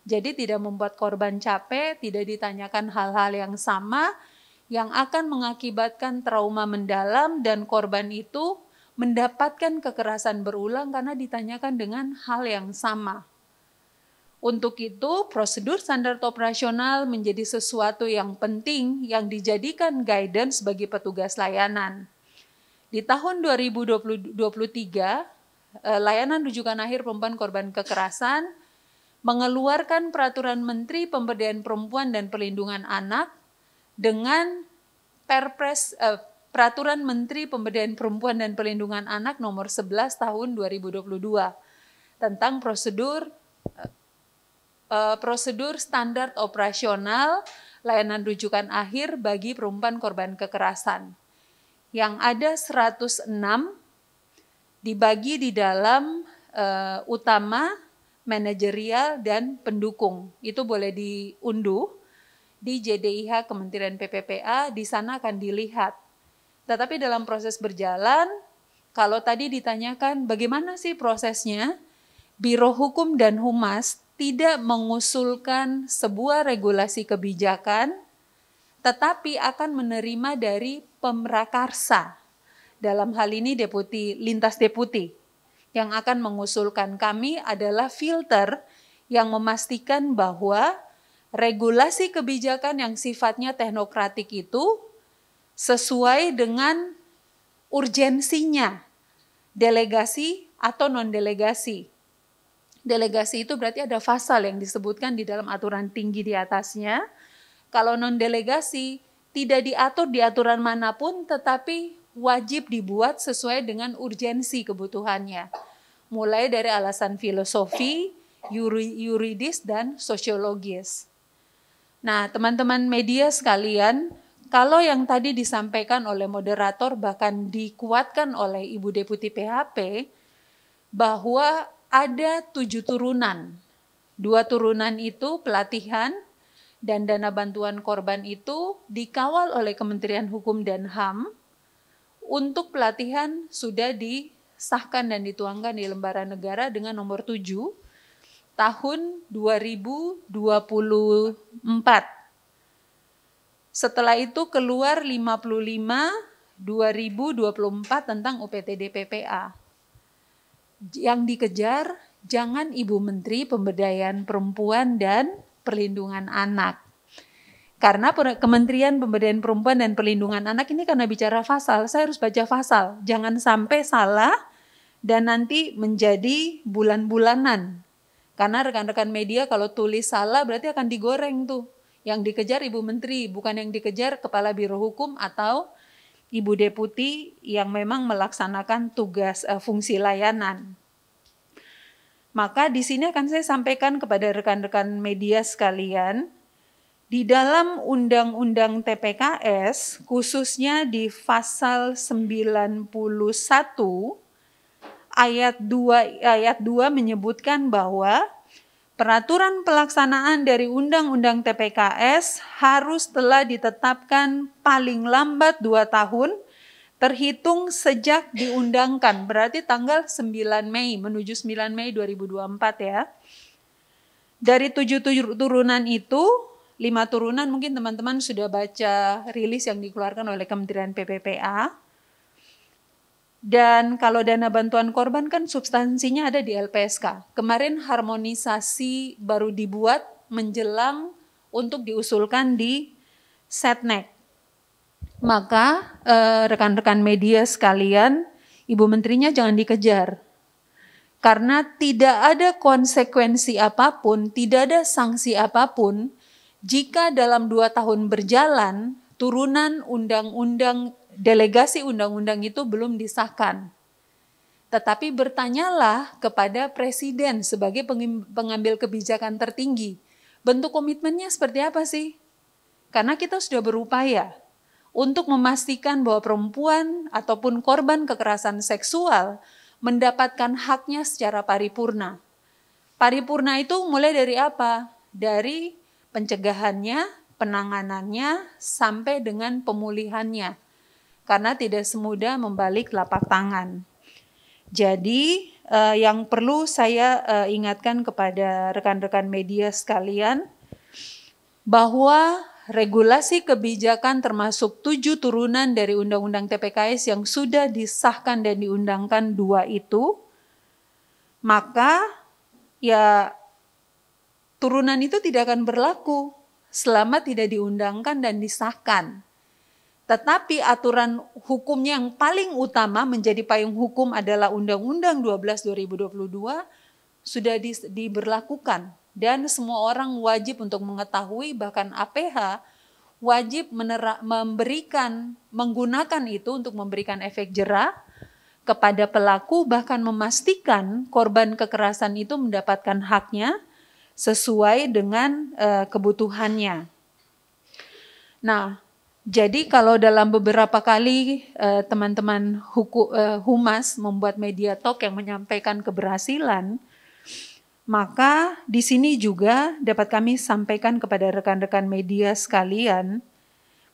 Jadi tidak membuat korban capek, tidak ditanyakan hal-hal yang sama, yang akan mengakibatkan trauma mendalam dan korban itu mendapatkan kekerasan berulang karena ditanyakan dengan hal yang sama. Untuk itu, prosedur standar operasional menjadi sesuatu yang penting yang dijadikan guidance bagi petugas layanan. Di tahun 2023, layanan rujukan akhir perempuan korban kekerasan mengeluarkan Peraturan Menteri Pemberdayaan Perempuan dan Perlindungan Anak dengan Peraturan Menteri Pemberdayaan Perempuan dan Perlindungan Anak nomor 11 tahun 2022 tentang prosedur standar operasional layanan rujukan akhir bagi perempuan korban kekerasan. Yang ada 106 dibagi di dalam utama, manajerial, dan pendukung. Itu boleh diunduh di JDIH Kementerian PPPA, di sana akan dilihat. Tetapi dalam proses berjalan, kalau tadi ditanyakan bagaimana sih prosesnya, Biro Hukum dan Humas tidak mengusulkan sebuah regulasi kebijakan, tetapi akan menerima dari pemrakarsa. Dalam hal ini lintas deputi. Yang akan mengusulkan kami adalah filter yang memastikan bahwa regulasi kebijakan yang sifatnya teknokratik itu sesuai dengan urgensinya, delegasi atau non-delegasi. Delegasi itu berarti ada pasal yang disebutkan di dalam aturan tinggi di atasnya. Kalau non-delegasi tidak diatur di aturan manapun, tetapi wajib dibuat sesuai dengan urgensi kebutuhannya. Mulai dari alasan filosofi, yuridis, dan sosiologis. Nah, teman-teman media sekalian, kalau yang tadi disampaikan oleh moderator bahkan dikuatkan oleh Ibu Deputi PHP, bahwa ada 7 turunan. 2 turunan itu pelatihan dan dana bantuan korban itu dikawal oleh Kementerian Hukum dan HAM. Untuk pelatihan sudah disahkan dan dituangkan di Lembaran Negara dengan nomor 7 tahun 2024. Setelah itu keluar 55 2024 tentang UPTD PPA. Yang dikejar jangan Ibu Menteri Pemberdayaan Perempuan dan Perlindungan Anak. Karena Kementerian Pemberdayaan Perempuan dan Perlindungan Anak ini karena bicara pasal, saya harus baca pasal. Jangan sampai salah dan nanti menjadi bulan-bulanan. Karena rekan-rekan media kalau tulis salah berarti akan digoreng tuh. Yang dikejar Ibu Menteri, bukan yang dikejar Kepala Biro Hukum atau Ibu Deputi yang memang melaksanakan tugas fungsi layanan. Maka di sini akan saya sampaikan kepada rekan-rekan media sekalian, di dalam Undang-Undang TPKS, khususnya di pasal 91 ayat 2 menyebutkan bahwa peraturan pelaksanaan dari Undang-Undang TPKS harus telah ditetapkan paling lambat 2 tahun terhitung sejak diundangkan, berarti tanggal 9 Mei menuju 9 Mei 2024 ya. Dari 7 turunan itu, 5 turunan mungkin teman-teman sudah baca rilis yang dikeluarkan oleh Kementerian PPPA. Dan kalau dana bantuan korban kan substansinya ada di LPSK. Kemarin harmonisasi baru dibuat menjelang untuk diusulkan di Setnek. Maka rekan-rekan media sekalian, Ibu Menterinya jangan dikejar. Karena tidak ada konsekuensi apapun, tidak ada sanksi apapun jika dalam 2 tahun berjalan turunan undang-undang, delegasi undang-undang itu belum disahkan. Tetapi bertanyalah kepada Presiden sebagai pengambil kebijakan tertinggi. Bentuk komitmennya seperti apa sih? Karena kita sudah berupaya untuk memastikan bahwa perempuan ataupun korban kekerasan seksual mendapatkan haknya secara paripurna. Paripurna itu mulai dari apa? Dari pencegahannya, penanganannya, sampai dengan pemulihannya. Karena tidak semudah membalik telapak tangan. Jadi yang perlu saya ingatkan kepada rekan-rekan media sekalian, bahwa regulasi kebijakan termasuk 7 turunan dari Undang-Undang TPKS yang sudah disahkan dan diundangkan 2 itu, maka ya turunan itu tidak akan berlaku selama tidak diundangkan dan disahkan. Tetapi aturan hukumnya yang paling utama menjadi payung hukum adalah Undang-Undang 12/2022 sudah diberlakukan. Dan semua orang wajib untuk mengetahui, bahkan APH wajib menggunakan itu untuk memberikan efek jera kepada pelaku, bahkan memastikan korban kekerasan itu mendapatkan haknya sesuai dengan kebutuhannya. Nah, jadi kalau dalam beberapa kali teman-teman Humas membuat media talk yang menyampaikan keberhasilan, maka di sini juga dapat kami sampaikan kepada rekan-rekan media sekalian,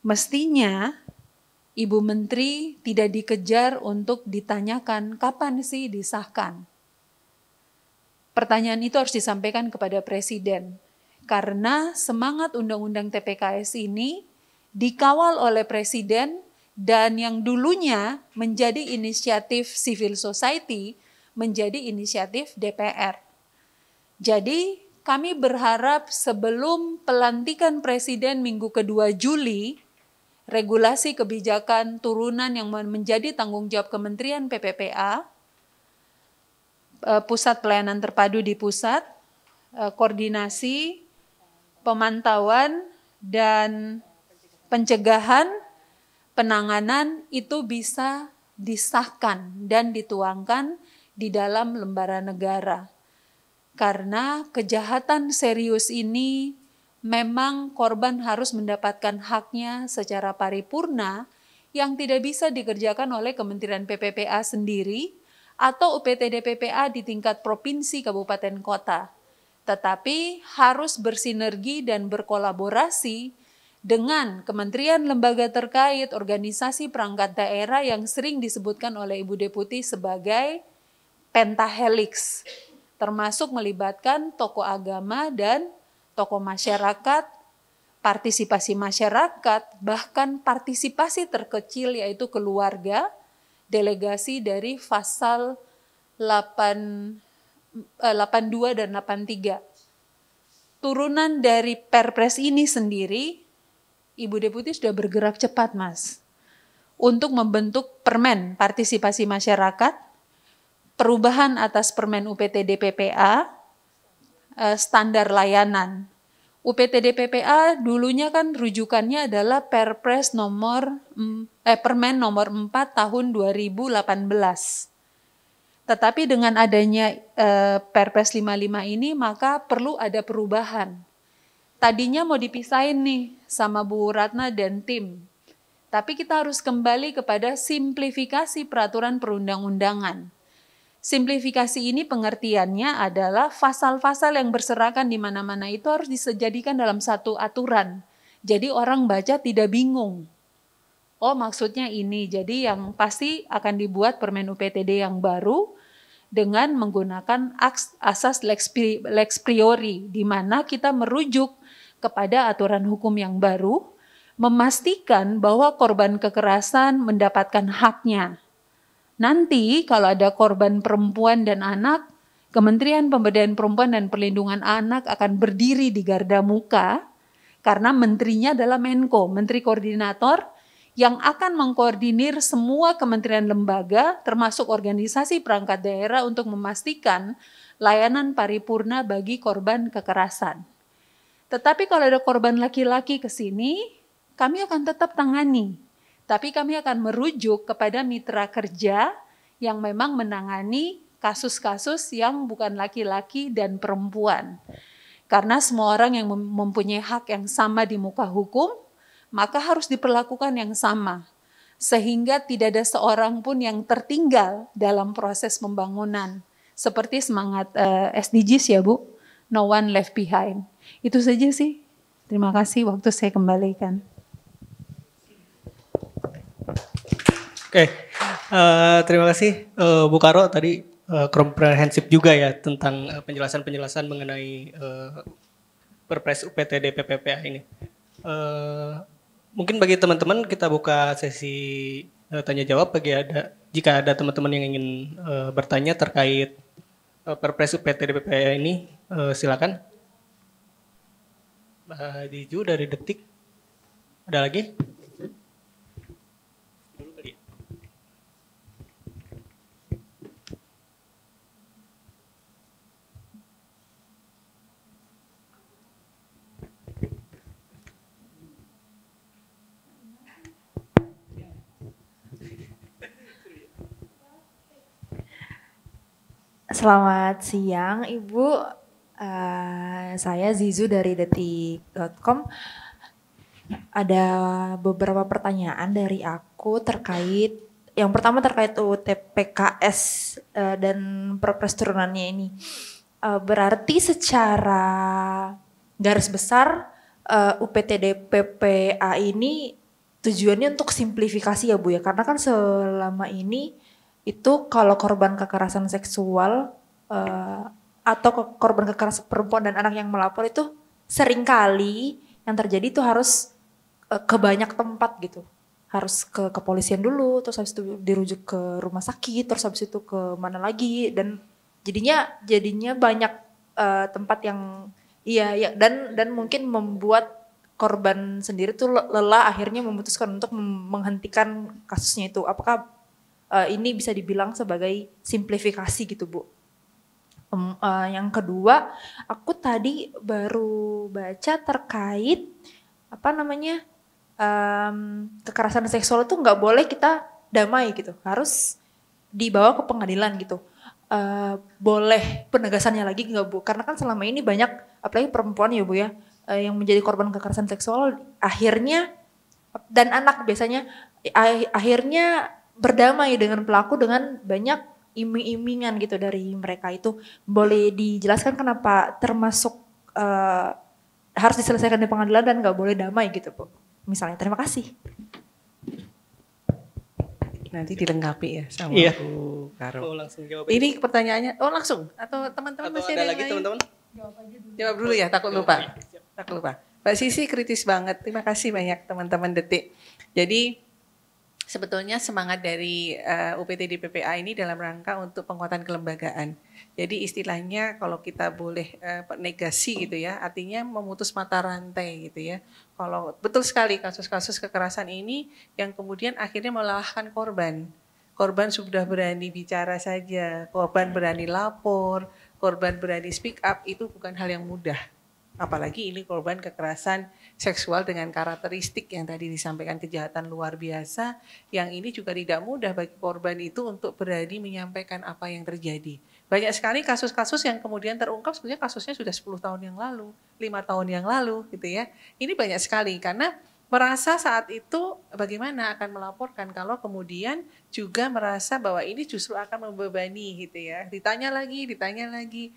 mestinya Ibu Menteri tidak dikejar untuk ditanyakan kapan sih disahkan. Pertanyaan itu harus disampaikan kepada Presiden, karena semangat Undang-Undang TPKS ini dikawal oleh Presiden dan yang dulunya menjadi inisiatif civil society menjadi inisiatif DPR. Jadi kami berharap sebelum pelantikan Presiden minggu kedua Juli, regulasi kebijakan turunan yang menjadi tanggung jawab Kementerian PPPA, Pusat Pelayanan Terpadu di pusat, koordinasi, pemantauan, dan pencegahan, penanganan itu bisa disahkan dan dituangkan di dalam lembaran negara. Karena kejahatan serius ini memang korban harus mendapatkan haknya secara paripurna yang tidak bisa dikerjakan oleh Kementerian PPPA sendiri atau UPTD PPA di tingkat provinsi, kabupaten, kota. Tetapi harus bersinergi dan berkolaborasi dengan kementerian lembaga terkait, organisasi perangkat daerah yang sering disebutkan oleh Ibu Deputi sebagai pentahelix, termasuk melibatkan tokoh agama dan tokoh masyarakat, partisipasi masyarakat, bahkan partisipasi terkecil yaitu keluarga, delegasi dari pasal 82 dan 83. Turunan dari Perpres ini sendiri, Ibu Deputi sudah bergerak cepat, Mas, untuk membentuk Permen Partisipasi Masyarakat, perubahan atas Permen UPTD PPA, standar layanan, UPTD PPA dulunya kan rujukannya adalah Permen nomor 4 tahun 2018. Tetapi dengan adanya Perpres 55 ini maka perlu ada perubahan. Tadinya mau dipisahin nih sama Bu Ratna dan tim. Tapi kita harus kembali kepada simplifikasi peraturan perundang-undangan. Simplifikasi ini pengertiannya adalah pasal-pasal yang berserakan di mana-mana itu harus dijadikan dalam satu aturan. Jadi orang baca tidak bingung. Oh maksudnya ini, jadi yang pasti akan dibuat Permen UPTD yang baru dengan menggunakan asas lex priori, di mana kita merujuk kepada aturan hukum yang baru, memastikan bahwa korban kekerasan mendapatkan haknya. Nanti kalau ada korban perempuan dan anak, Kementerian Pemberdayaan Perempuan dan Perlindungan Anak akan berdiri di garda muka karena menterinya adalah Menko, Menteri Koordinator yang akan mengkoordinir semua kementerian lembaga termasuk organisasi perangkat daerah untuk memastikan layanan paripurna bagi korban kekerasan. Tetapi kalau ada korban laki-laki ke sini, kami akan tetap tangani. Tapi kami akan merujuk kepada mitra kerja yang memang menangani kasus-kasus yang bukan laki-laki dan perempuan. Karena semua orang yang mempunyai hak yang sama di muka hukum, maka harus diperlakukan yang sama. Sehingga tidak ada seorang pun yang tertinggal dalam proses pembangunan. Seperti semangat SDGs ya Bu, no one left behind. Itu saja sih. Terima kasih, waktu saya kembalikan. Oke, terima kasih Bu Karo tadi komprehensif juga ya tentang penjelasan-penjelasan mengenai Perpres UPTD PPPA ini. Mungkin bagi teman-teman kita buka sesi tanya jawab jika ada teman-teman yang ingin bertanya terkait Perpres UPTD PPPA ini, silakan. Diju dari Detik, ada lagi? Selamat siang Ibu, saya Zizu dari detik.com. Ada beberapa pertanyaan dari aku terkait, yang pertama terkait UTPKS dan Perpres turunannya ini. Berarti secara garis besar UPTD PPA ini tujuannya untuk simplifikasi ya Bu ya, karena kan selama ini itu kalau korban kekerasan seksual atau korban kekerasan perempuan dan anak yang melapor itu seringkali yang terjadi itu harus ke banyak tempat gitu. Harus ke kepolisian dulu, terus habis itu dirujuk ke rumah sakit, terus habis itu ke mana lagi, dan jadinya banyak tempat yang iya dan mungkin membuat korban sendiri tuh lelah, akhirnya memutuskan untuk menghentikan kasusnya itu. Apakah ini bisa dibilang sebagai simplifikasi gitu Bu? Yang kedua, aku tadi baru baca terkait kekerasan seksual itu nggak boleh kita damai gitu, harus dibawa ke pengadilan gitu. Boleh penegasannya lagi nggak Bu? Karena kan selama ini banyak, apalagi perempuan ya Bu ya, yang menjadi korban kekerasan seksual akhirnya, dan anak biasanya akhirnya berdamai dengan pelaku dengan banyak iming-imingan gitu dari mereka. Itu boleh dijelaskan kenapa termasuk harus diselesaikan di pengadilan dan nggak boleh damai gitu Bu? Misalnya, terima kasih. Nanti dilengkapi ya sama Bu Karo. Langsung jawab. Ini pertanyaannya, langsung atau teman-teman masih ada lagi teman-teman? Jawab dulu ya, takut lupa. Mbak Sisi kritis banget. Terima kasih banyak teman-teman Detik. Jadi sebetulnya semangat dari UPTD PPA ini dalam rangka untuk penguatan kelembagaan. Jadi istilahnya kalau kita boleh negasi gitu ya, artinya memutus mata rantai gitu ya. Kalau betul sekali kasus-kasus kekerasan ini yang kemudian akhirnya melelahkan korban. Korban sudah berani bicara saja, korban berani lapor, korban berani speak up, itu bukan hal yang mudah. Apalagi ini korban kekerasan seksual dengan karakteristik yang tadi disampaikan, kejahatan luar biasa, yang ini juga tidak mudah bagi korban itu untuk berani menyampaikan apa yang terjadi. Banyak sekali kasus-kasus yang kemudian terungkap sebenarnya kasusnya sudah 10 tahun yang lalu, 5 tahun yang lalu gitu ya. Ini banyak sekali karena merasa saat itu bagaimana akan melaporkan kalau kemudian juga merasa bahwa ini justru akan membebani gitu ya. Ditanya lagi.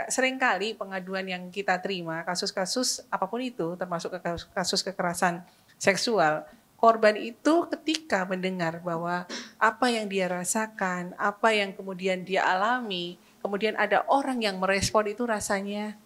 Seringkali pengaduan yang kita terima, kasus-kasus apapun itu, termasuk kasus kekerasan seksual, korban itu ketika mendengar bahwa apa yang dia rasakan, apa yang kemudian dia alami, kemudian ada orang yang merespon itu rasanya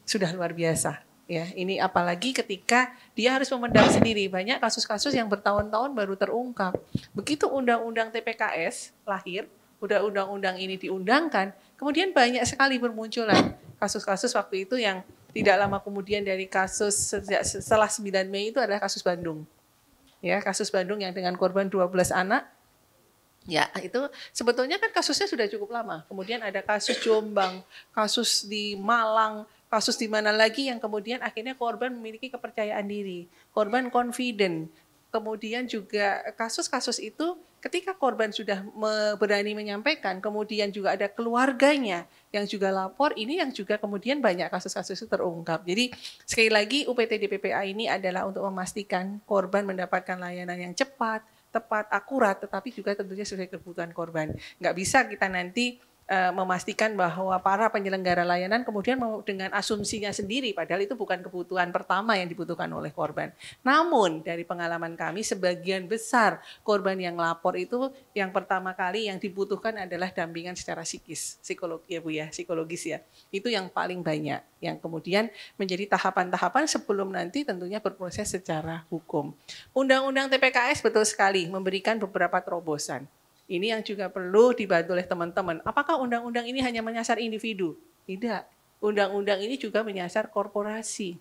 sudah luar biasa. Ya, ini apalagi ketika dia harus memendam sendiri. Banyak kasus-kasus yang bertahun-tahun baru terungkap. Begitu undang-undang TPKS lahir, undang-undang ini diundangkan, kemudian banyak sekali bermunculan kasus-kasus waktu itu yang tidak lama kemudian dari kasus setelah 9 Mei itu adalah kasus Bandung. Ya, kasus Bandung yang dengan korban 12 anak. Ya, itu sebetulnya kan kasusnya sudah cukup lama. Kemudian ada kasus Jombang, kasus di Malang, kasus di mana lagi yang kemudian akhirnya korban memiliki kepercayaan diri, korban confident. Kemudian juga kasus-kasus itu ketika korban sudah berani menyampaikan, kemudian juga ada keluarganya yang juga lapor, ini yang juga kemudian banyak kasus-kasus itu terungkap. Jadi sekali lagi UPT DPPA ini adalah untuk memastikan korban mendapatkan layanan yang cepat, tepat, akurat, tetapi juga tentunya sesuai kebutuhan korban. Nggak bisa kita nanti memastikan bahwa para penyelenggara layanan kemudian dengan asumsinya sendiri, padahal itu bukan kebutuhan pertama yang dibutuhkan oleh korban. Namun dari pengalaman kami, sebagian besar korban yang lapor itu yang pertama kali yang dibutuhkan adalah dampingan secara psikologi ya Bu ya, psikologis ya. Itu yang paling banyak, yang kemudian menjadi tahapan-tahapan sebelum nanti tentunya berproses secara hukum. Undang-undang TPKS betul sekali memberikan beberapa terobosan. Ini yang juga perlu dibantu oleh teman-teman. Apakah undang-undang ini hanya menyasar individu? Tidak. Undang-undang ini juga menyasar korporasi.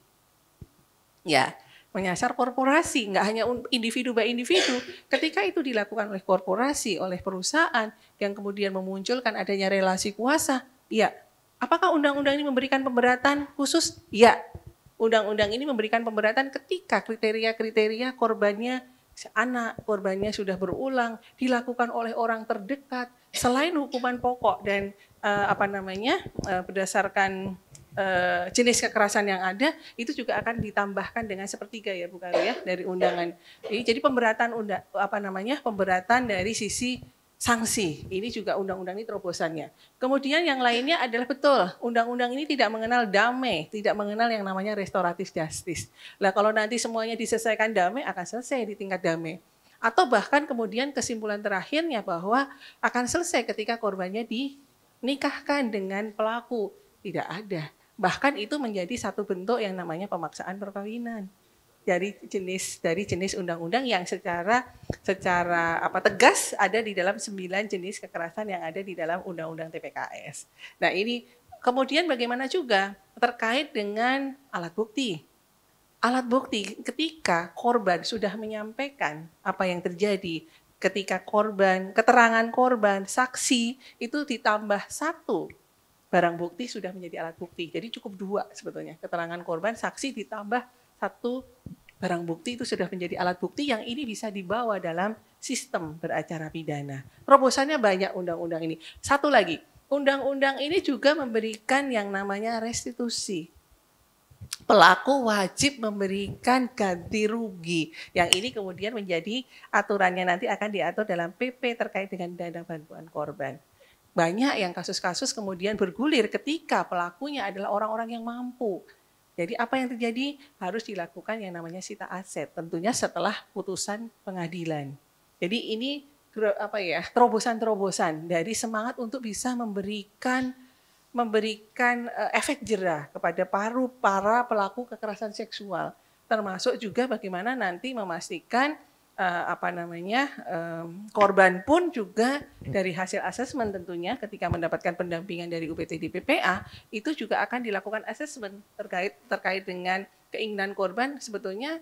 Ya, menyasar korporasi, nggak hanya individu by individu. Ketika itu dilakukan oleh korporasi, oleh perusahaan, yang kemudian memunculkan adanya relasi kuasa, ya. Apakah undang-undang ini memberikan pemberatan khusus? Ya. Undang-undang ini memberikan pemberatan ketika kriteria-kriteria korbannya anak, korbannya sudah berulang, dilakukan oleh orang terdekat, selain hukuman pokok dan berdasarkan jenis kekerasan yang ada, itu juga akan ditambahkan dengan sepertiga ya Bu Karo ya dari undangan. Jadi pemberatan pemberatan dari sisi sanksi. Ini juga undang-undang ini terobosannya. Kemudian yang lainnya adalah betul, undang-undang ini tidak mengenal damai, tidak mengenal yang namanya restoratif justice. Lah kalau nanti semuanya diselesaikan damai, akan selesai di tingkat damai. Atau bahkan kemudian kesimpulan terakhirnya bahwa akan selesai ketika korbannya dinikahkan dengan pelaku. Tidak ada. Bahkan itu menjadi satu bentuk yang namanya pemaksaan perkawinan. Dari jenis undang-undang yang secara tegas ada di dalam 9 jenis kekerasan yang ada di dalam undang-undang TPKS. Nah, ini kemudian bagaimana juga terkait dengan alat bukti. Alat bukti ketika korban sudah menyampaikan apa yang terjadi, ketika keterangan korban, saksi itu ditambah 1 barang bukti sudah menjadi alat bukti. Jadi cukup 2 sebetulnya, keterangan korban, saksi ditambah 1 barang bukti itu sudah menjadi alat bukti yang ini bisa dibawa dalam sistem beracara pidana. Terobosannya banyak undang-undang ini. Satu lagi, undang-undang ini juga memberikan yang namanya restitusi. Pelaku wajib memberikan ganti rugi. Yang ini kemudian menjadi aturannya nanti akan diatur dalam PP terkait dengan dana bantuan korban. Banyak yang kasus-kasus kemudian bergulir ketika pelakunya adalah orang-orang yang mampu. Jadi apa yang terjadi harus dilakukan yang namanya sita aset, tentunya setelah putusan pengadilan. Jadi ini terobosan-terobosan dari semangat untuk bisa memberikan efek jerah kepada para pelaku kekerasan seksual, termasuk juga bagaimana nanti memastikan korban pun juga dari hasil asesmen tentunya ketika mendapatkan pendampingan dari UPT DPPA itu juga akan dilakukan asesmen terkait dengan keinginan korban, sebetulnya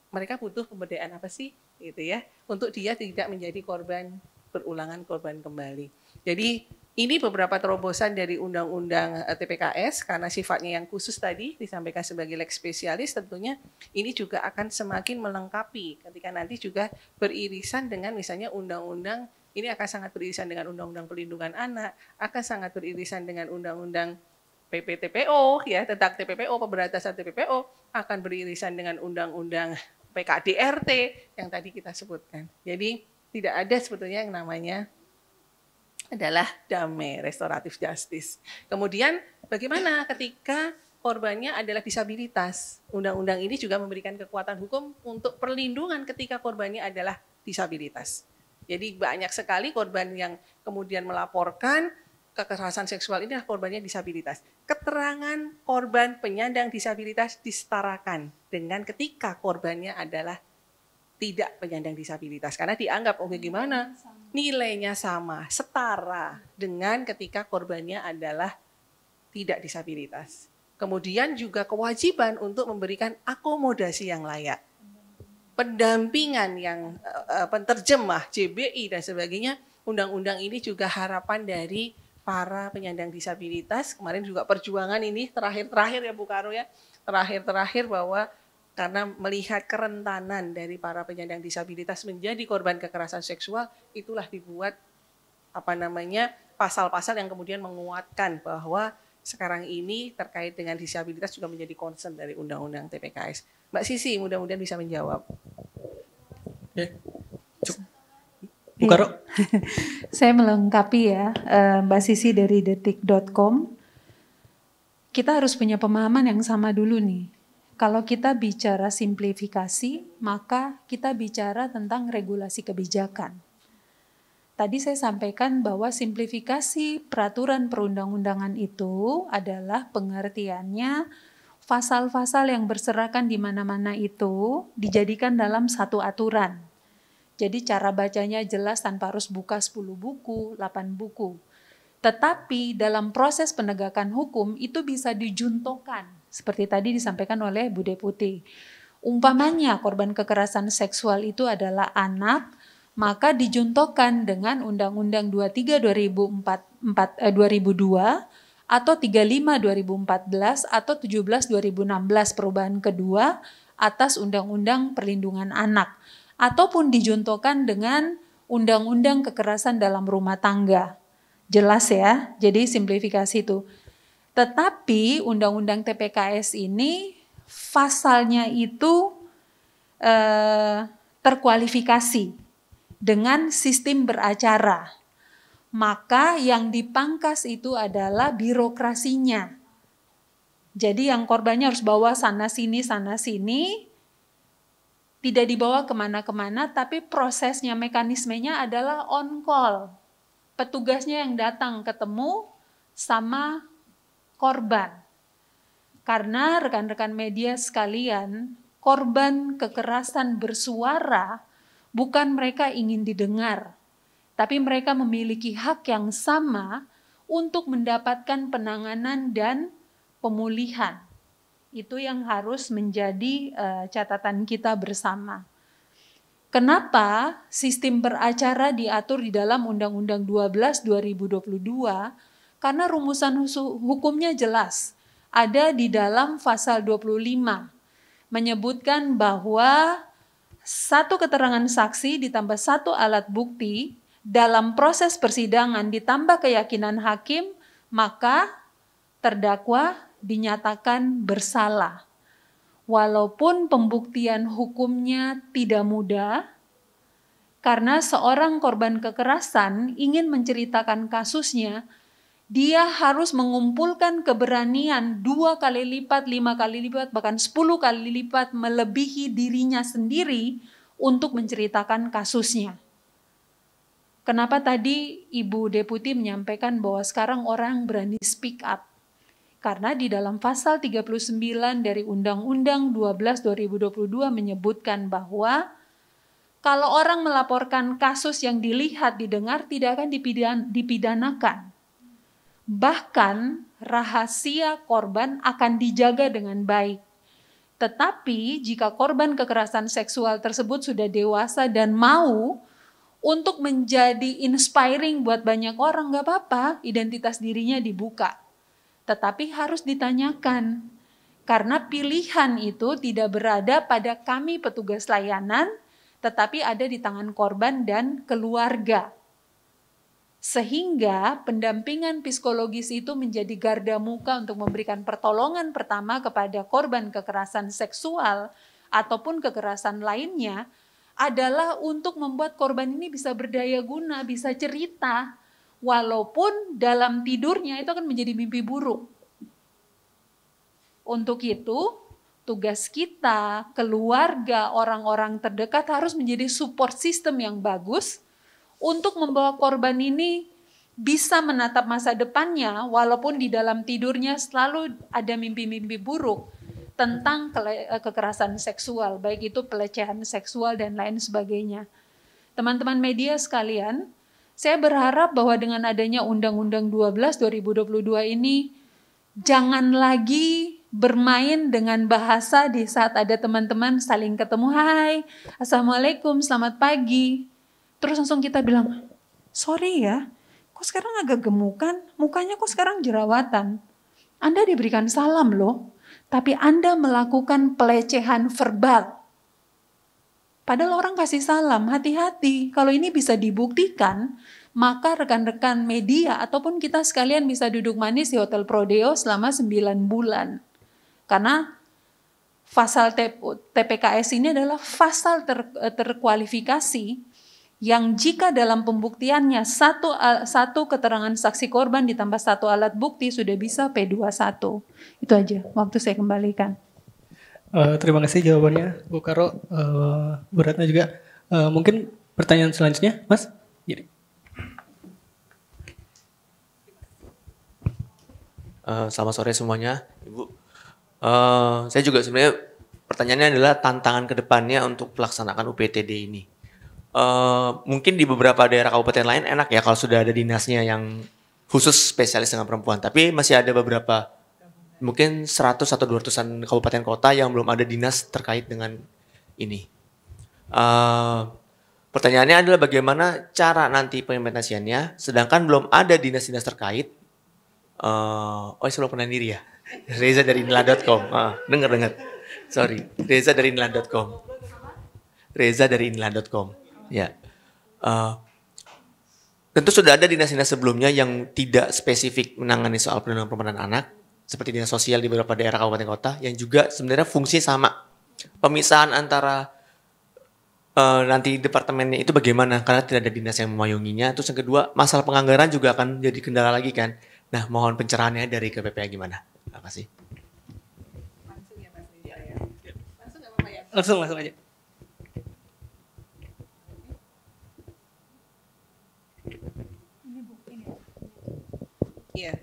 mereka butuh pemberdayaan apa sih gitu ya, untuk dia tidak menjadi korban berulangan, korban kembali. Jadi Ini beberapa terobosan dari Undang-Undang TPKS karena sifatnya yang khusus tadi disampaikan sebagai lex spesialis, tentunya ini juga akan semakin melengkapi ketika nanti juga beririsan dengan misalnya undang-undang, ini akan sangat beririsan dengan Undang-Undang Perlindungan Anak, akan sangat beririsan dengan Undang-Undang PPTPO ya, tentang TPPO, pemberantasan TPPO, akan beririsan dengan Undang-Undang PKDRT yang tadi kita sebutkan. Jadi tidak ada sebetulnya yang namanya adalah damai, restoratif justice. Kemudian bagaimana ketika korbannya adalah disabilitas? Undang-undang ini juga memberikan kekuatan hukum untuk perlindungan ketika korbannya adalah disabilitas. Jadi banyak sekali korban yang kemudian melaporkan kekerasan seksual ini adalah korbannya disabilitas. Keterangan korban penyandang disabilitas disetarakan dengan ketika korbannya adalah tidak penyandang disabilitas. Karena dianggap, gimana? Nilainya sama, setara dengan ketika korbannya adalah tidak disabilitas. Kemudian juga kewajiban untuk memberikan akomodasi yang layak. Pendampingan yang penterjemah, JBI dan sebagainya. Undang-undang ini juga harapan dari para penyandang disabilitas. Kemarin juga perjuangan ini terakhir-terakhir ya Bu Karo ya. Terakhir-terakhir bahwa karena melihat kerentanan dari para penyandang disabilitas menjadi korban kekerasan seksual, itulah dibuat pasal-pasal yang kemudian menguatkan bahwa sekarang ini terkait dengan disabilitas juga menjadi concern dari Undang-Undang TPKS. Mbak Sisi mudah-mudahan bisa menjawab. Bu Karo. Saya melengkapi ya, Mbak Sisi dari detik.com. Kita harus punya pemahaman yang sama dulu nih. Kalau kita bicara simplifikasi, maka kita bicara tentang regulasi kebijakan. Tadi saya sampaikan bahwa simplifikasi peraturan perundang-undangan itu adalah pengertiannya pasal-pasal yang berserakan di mana-mana itu dijadikan dalam satu aturan. Jadi cara bacanya jelas tanpa harus buka 10 buku, 8 buku. Tetapi dalam proses penegakan hukum itu bisa dijuntokan. Seperti tadi disampaikan oleh Bu Deputi. Umpamanya korban kekerasan seksual itu adalah anak, maka dijuntokan dengan Undang-Undang 23 2002 atau 35 2014 atau 17 2016 perubahan kedua atas Undang-Undang Perlindungan Anak. Ataupun dijuntokan dengan Undang-Undang Kekerasan dalam Rumah Tangga. Jelas ya, jadi simplifikasi itu. Tetapi Undang-Undang TPKS ini pasalnya itu terkualifikasi dengan sistem beracara. Maka yang dipangkas itu adalah birokrasinya. Jadi yang korbannya harus bawa sana sini, tidak dibawa kemana-kemana, tapi prosesnya, mekanismenya adalah on call. Petugasnya yang datang ketemu sama korban. Karena rekan-rekan media sekalian, korban kekerasan bersuara bukan mereka ingin didengar, tapi mereka memiliki hak yang sama untuk mendapatkan penanganan dan pemulihan. Itu yang harus menjadi catatan kita bersama. Kenapa sistem beracara diatur di dalam Undang-Undang 12 2022? Karena rumusan hukumnya jelas. Ada di dalam pasal 25. Menyebutkan bahwa satu keterangan saksi ditambah satu alat bukti dalam proses persidangan ditambah keyakinan hakim, maka terdakwa dinyatakan bersalah. Walaupun pembuktian hukumnya tidak mudah, karena seorang korban kekerasan ingin menceritakan kasusnya, dia harus mengumpulkan keberanian 2 kali lipat, 5 kali lipat, bahkan 10 kali lipat melebihi dirinya sendiri untuk menceritakan kasusnya. Kenapa tadi Ibu Deputi menyampaikan bahwa sekarang orang berani speak up? Karena di dalam pasal 39 dari Undang-Undang 12 2022 menyebutkan bahwa kalau orang melaporkan kasus yang dilihat, didengar, tidak akan dipidanakan. Bahkan rahasia korban akan dijaga dengan baik. Tetapi jika korban kekerasan seksual tersebut sudah dewasa dan mau untuk menjadi inspiring buat banyak orang, nggak apa-apa, identitas dirinya dibuka. Tetapi harus ditanyakan, karena pilihan itu tidak berada pada kami petugas layanan, tetapi ada di tangan korban dan keluarga. Sehingga pendampingan psikologis itu menjadi garda muka untuk memberikan pertolongan pertama kepada korban kekerasan seksual ataupun kekerasan lainnya adalah untuk membuat korban ini bisa berdaya guna, bisa cerita. Walaupun dalam tidurnya itu akan menjadi mimpi buruk. Untuk itu, tugas kita, keluarga, orang-orang terdekat harus menjadi support system yang bagus untuk membawa korban ini bisa menatap masa depannya walaupun di dalam tidurnya selalu ada mimpi-mimpi buruk tentang kekerasan seksual, baik itu pelecehan seksual dan lain sebagainya. Teman-teman media sekalian, saya berharap bahwa dengan adanya Undang-Undang 12 2022 ini jangan lagi bermain dengan bahasa di saat ada teman-teman saling ketemu, "Hai, Assalamualaikum, selamat pagi." Terus langsung kita bilang, "Sorry ya, kok sekarang agak gemukan, mukanya kok sekarang jerawatan. Anda diberikan salam loh, tapi Anda melakukan pelecehan verbal." Padahal orang kasih salam, hati-hati. Kalau ini bisa dibuktikan, maka rekan-rekan media ataupun kita sekalian bisa duduk manis di Hotel Prodeo selama 9 bulan. Karena pasal TPKS ini adalah pasal terkualifikasi yang jika dalam pembuktiannya satu keterangan saksi korban ditambah 1 alat bukti sudah bisa P21. Itu aja, waktu saya kembalikan. Terima kasih jawabannya Bu Karo, Bu Ratna juga. Mungkin pertanyaan selanjutnya, Mas? Jadi. Selamat sore semuanya, Ibu. Saya juga sebenarnya pertanyaannya adalah tantangan ke depannya untuk pelaksanaan UPTD ini. Mungkin di beberapa daerah kabupaten lain enak ya kalau sudah ada dinasnya yang khusus spesialis dengan perempuan. Tapi masih ada beberapa, mungkin 100 atau 200-an kabupaten kota yang belum ada dinas terkait dengan ini. Pertanyaannya adalah bagaimana cara nanti pengimplementasiannya, sedangkan belum ada dinas-dinas terkait. Saya belum pernah diri ya. Reza dari inla.com. Dengar. Sorry, Reza dari inla.com. Ya. Tentu sudah ada dinas-dinas sebelumnya yang tidak spesifik menangani soal perlindungan perempuan dan anak, seperti dinas sosial di beberapa daerah kabupaten kota, yang juga sebenarnya fungsi sama. Pemisahan antara nanti departemennya itu bagaimana, karena tidak ada dinas yang memayunginya. Terus yang kedua, masalah penganggaran juga akan jadi kendala lagi kan. Nah, mohon pencerahannya dari KPPA gimana? Terima kasih. Langsung aja. Iya,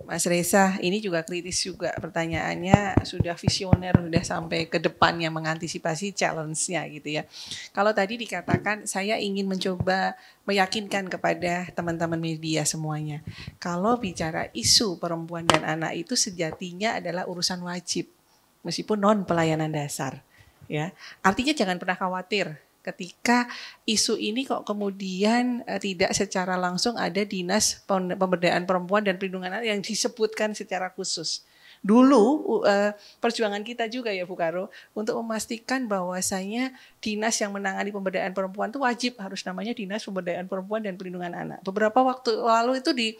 Mas Reza, ini juga kritis juga pertanyaannya, sudah visioner, sudah sampai ke depannya mengantisipasi challenge-nya gitu ya. Kalau tadi dikatakan saya ingin mencoba meyakinkan kepada teman-teman media semuanya, kalau bicara isu perempuan dan anak itu sejatinya adalah urusan wajib, meskipun non pelayanan dasar. Ya, artinya jangan pernah khawatir ketika isu ini kok kemudian tidak secara langsung ada dinas pemberdayaan perempuan dan perlindungan anak yang disebutkan secara khusus. Dulu perjuangan kita juga ya Bu Karo untuk memastikan bahwasanya dinas yang menangani pemberdayaan perempuan itu wajib harus namanya Dinas Pemberdayaan Perempuan dan Perlindungan Anak. Beberapa waktu lalu itu di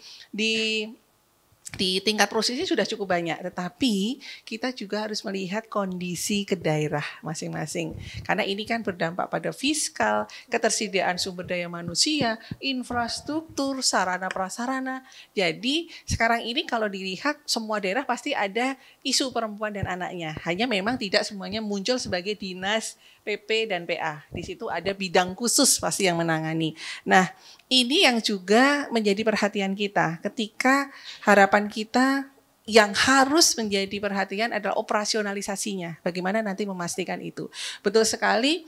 tingkat prosesnya sudah cukup banyak, tetapi kita juga harus melihat kondisi ke daerah masing-masing. Karena ini kan berdampak pada fiskal, ketersediaan sumber daya manusia, infrastruktur, sarana prasarana. Jadi sekarang ini kalau dilihat semua daerah pasti ada isu perempuan dan anaknya. Hanya memang tidak semuanya muncul sebagai dinas PP dan PA. Di situ ada bidang khusus pasti yang menangani. Nah, ini yang juga menjadi perhatian kita ketika harapan kita yang harus menjadi perhatian adalah operasionalisasinya. Bagaimana nanti memastikan itu. Betul sekali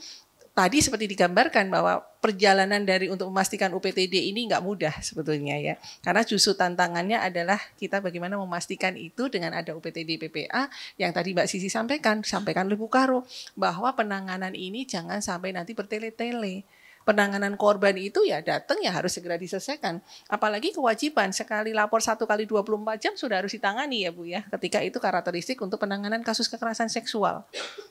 tadi seperti digambarkan bahwa perjalanan dari untuk memastikan UPTD ini nggak mudah sebetulnya ya. Karena justru tantangannya adalah kita bagaimana memastikan itu dengan ada UPTD PPA yang tadi Mbak Sisi sampaikan oleh Bu Karo bahwa penanganan ini jangan sampai nanti bertele-tele. penanganan korban itu ya datang ya harus segera diselesaikan. Apalagi kewajiban sekali lapor 1 kali 24 jam sudah harus ditangani ya Bu ya. Ketika itu karakteristik untuk penanganan kasus kekerasan seksual.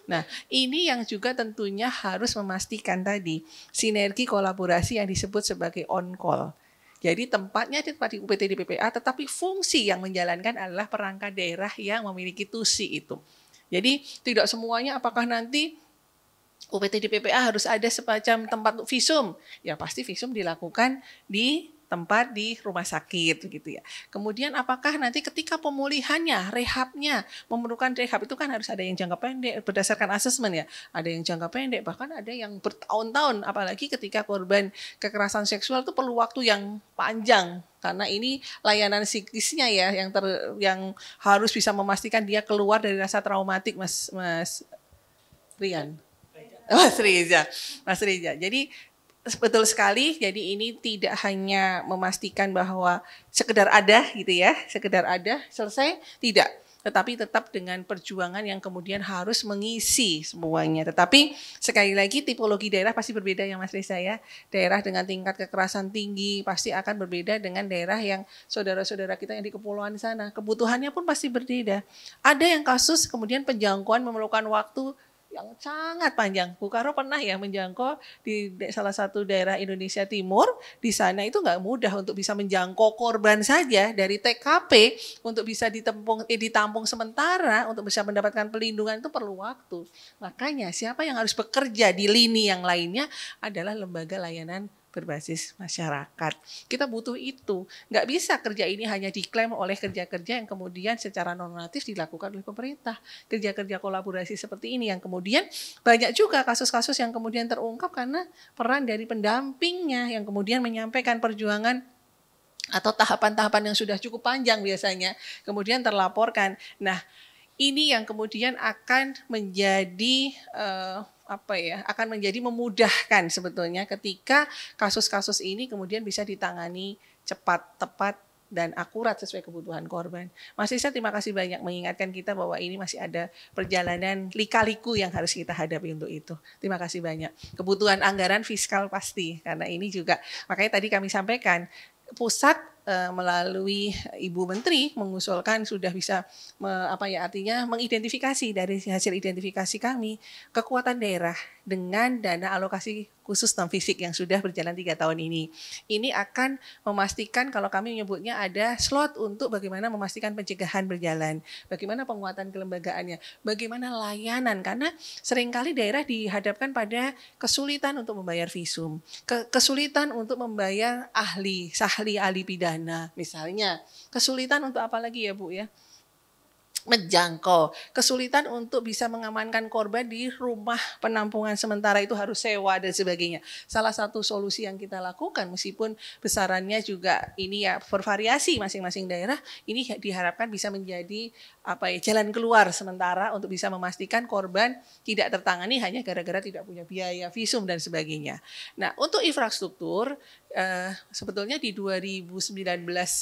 Nah, ini yang juga tentunya harus memastikan tadi sinergi kolaborasi yang disebut sebagai on call. Jadi tempatnya di tempat di UPTD PPA, tetapi fungsi yang menjalankan adalah perangkat daerah yang memiliki TUSI itu. Jadi tidak semuanya apakah nanti UPTD PPA harus ada semacam tempat untuk visum. Ya pasti visum dilakukan di tempat di rumah sakit gitu ya. Kemudian apakah nanti ketika pemulihannya, rehabnya, memerlukan rehab itu kan harus ada yang jangka pendek berdasarkan asesmen ya. Ada yang jangka pendek, bahkan ada yang bertahun-tahun. Apalagi ketika korban kekerasan seksual itu perlu waktu yang panjang. Karena ini layanan psikisnya ya yang harus bisa memastikan dia keluar dari rasa traumatik Mas Rian. Mas Reza. Jadi betul sekali, jadi ini tidak hanya memastikan bahwa sekedar ada gitu ya, sekedar ada, selesai, tidak. Tetapi tetap dengan perjuangan yang kemudian harus mengisi semuanya. Tetapi sekali lagi tipologi daerah pasti berbeda ya Mas Reza ya. Daerah dengan tingkat kekerasan tinggi pasti akan berbeda dengan daerah yang saudara-saudara kita yang di kepulauan sana. Kebutuhannya pun pasti berbeda. Ada yang kasus kemudian penjangkauan memerlukan waktu yang sangat panjang. Bu Karo pernah ya menjangkau di salah satu daerah Indonesia Timur. Di sana itu nggak mudah untuk bisa menjangkau korban saja dari TKP untuk bisa ditampung sementara untuk bisa mendapatkan pelindungan itu perlu waktu. Makanya siapa yang harus bekerja di lini yang lainnya adalah lembaga layanan berbasis masyarakat. Kita butuh itu. Nggak bisa kerja ini hanya diklaim oleh kerja-kerja yang kemudian secara normatif dilakukan oleh pemerintah. Kerja-kerja kolaborasi seperti ini yang kemudian banyak juga kasus-kasus yang kemudian terungkap karena peran dari pendampingnya yang kemudian menyampaikan perjuangan atau tahapan-tahapan yang sudah cukup panjang biasanya kemudian terlaporkan. Nah, ini yang kemudian akan menjadi akan menjadi memudahkan sebetulnya ketika kasus-kasus ini kemudian bisa ditangani cepat, tepat, dan akurat sesuai kebutuhan korban. Mas Risa, terima kasih banyak mengingatkan kita bahwa ini masih ada perjalanan lika-liku yang harus kita hadapi untuk itu. Terima kasih banyak. Kebutuhan anggaran fiskal pasti, karena ini juga, makanya tadi kami sampaikan, pusat melalui Ibu Menteri mengusulkan sudah bisa mengidentifikasi dari hasil identifikasi kami kekuatan daerah dengan dana alokasi khusus non fisik yang sudah berjalan 3 tahun ini. Ini akan memastikan kalau kami menyebutnya ada slot untuk bagaimana memastikan pencegahan berjalan, bagaimana penguatan kelembagaannya, bagaimana layanan karena seringkali daerah dihadapkan pada kesulitan untuk membayar visum, kesulitan untuk membayar ahli pidana misalnya, kesulitan untuk apa lagi ya Bu ya? Menjangkau, kesulitan untuk bisa mengamankan korban di rumah penampungan sementara itu harus sewa dan sebagainya. Salah satu solusi yang kita lakukan meskipun besarannya juga ini ya bervariasi masing-masing daerah, ini diharapkan bisa menjadi jalan keluar sementara untuk bisa memastikan korban tidak tertangani hanya gara-gara tidak punya biaya visum dan sebagainya. Nah, untuk infrastruktur sebetulnya di 2019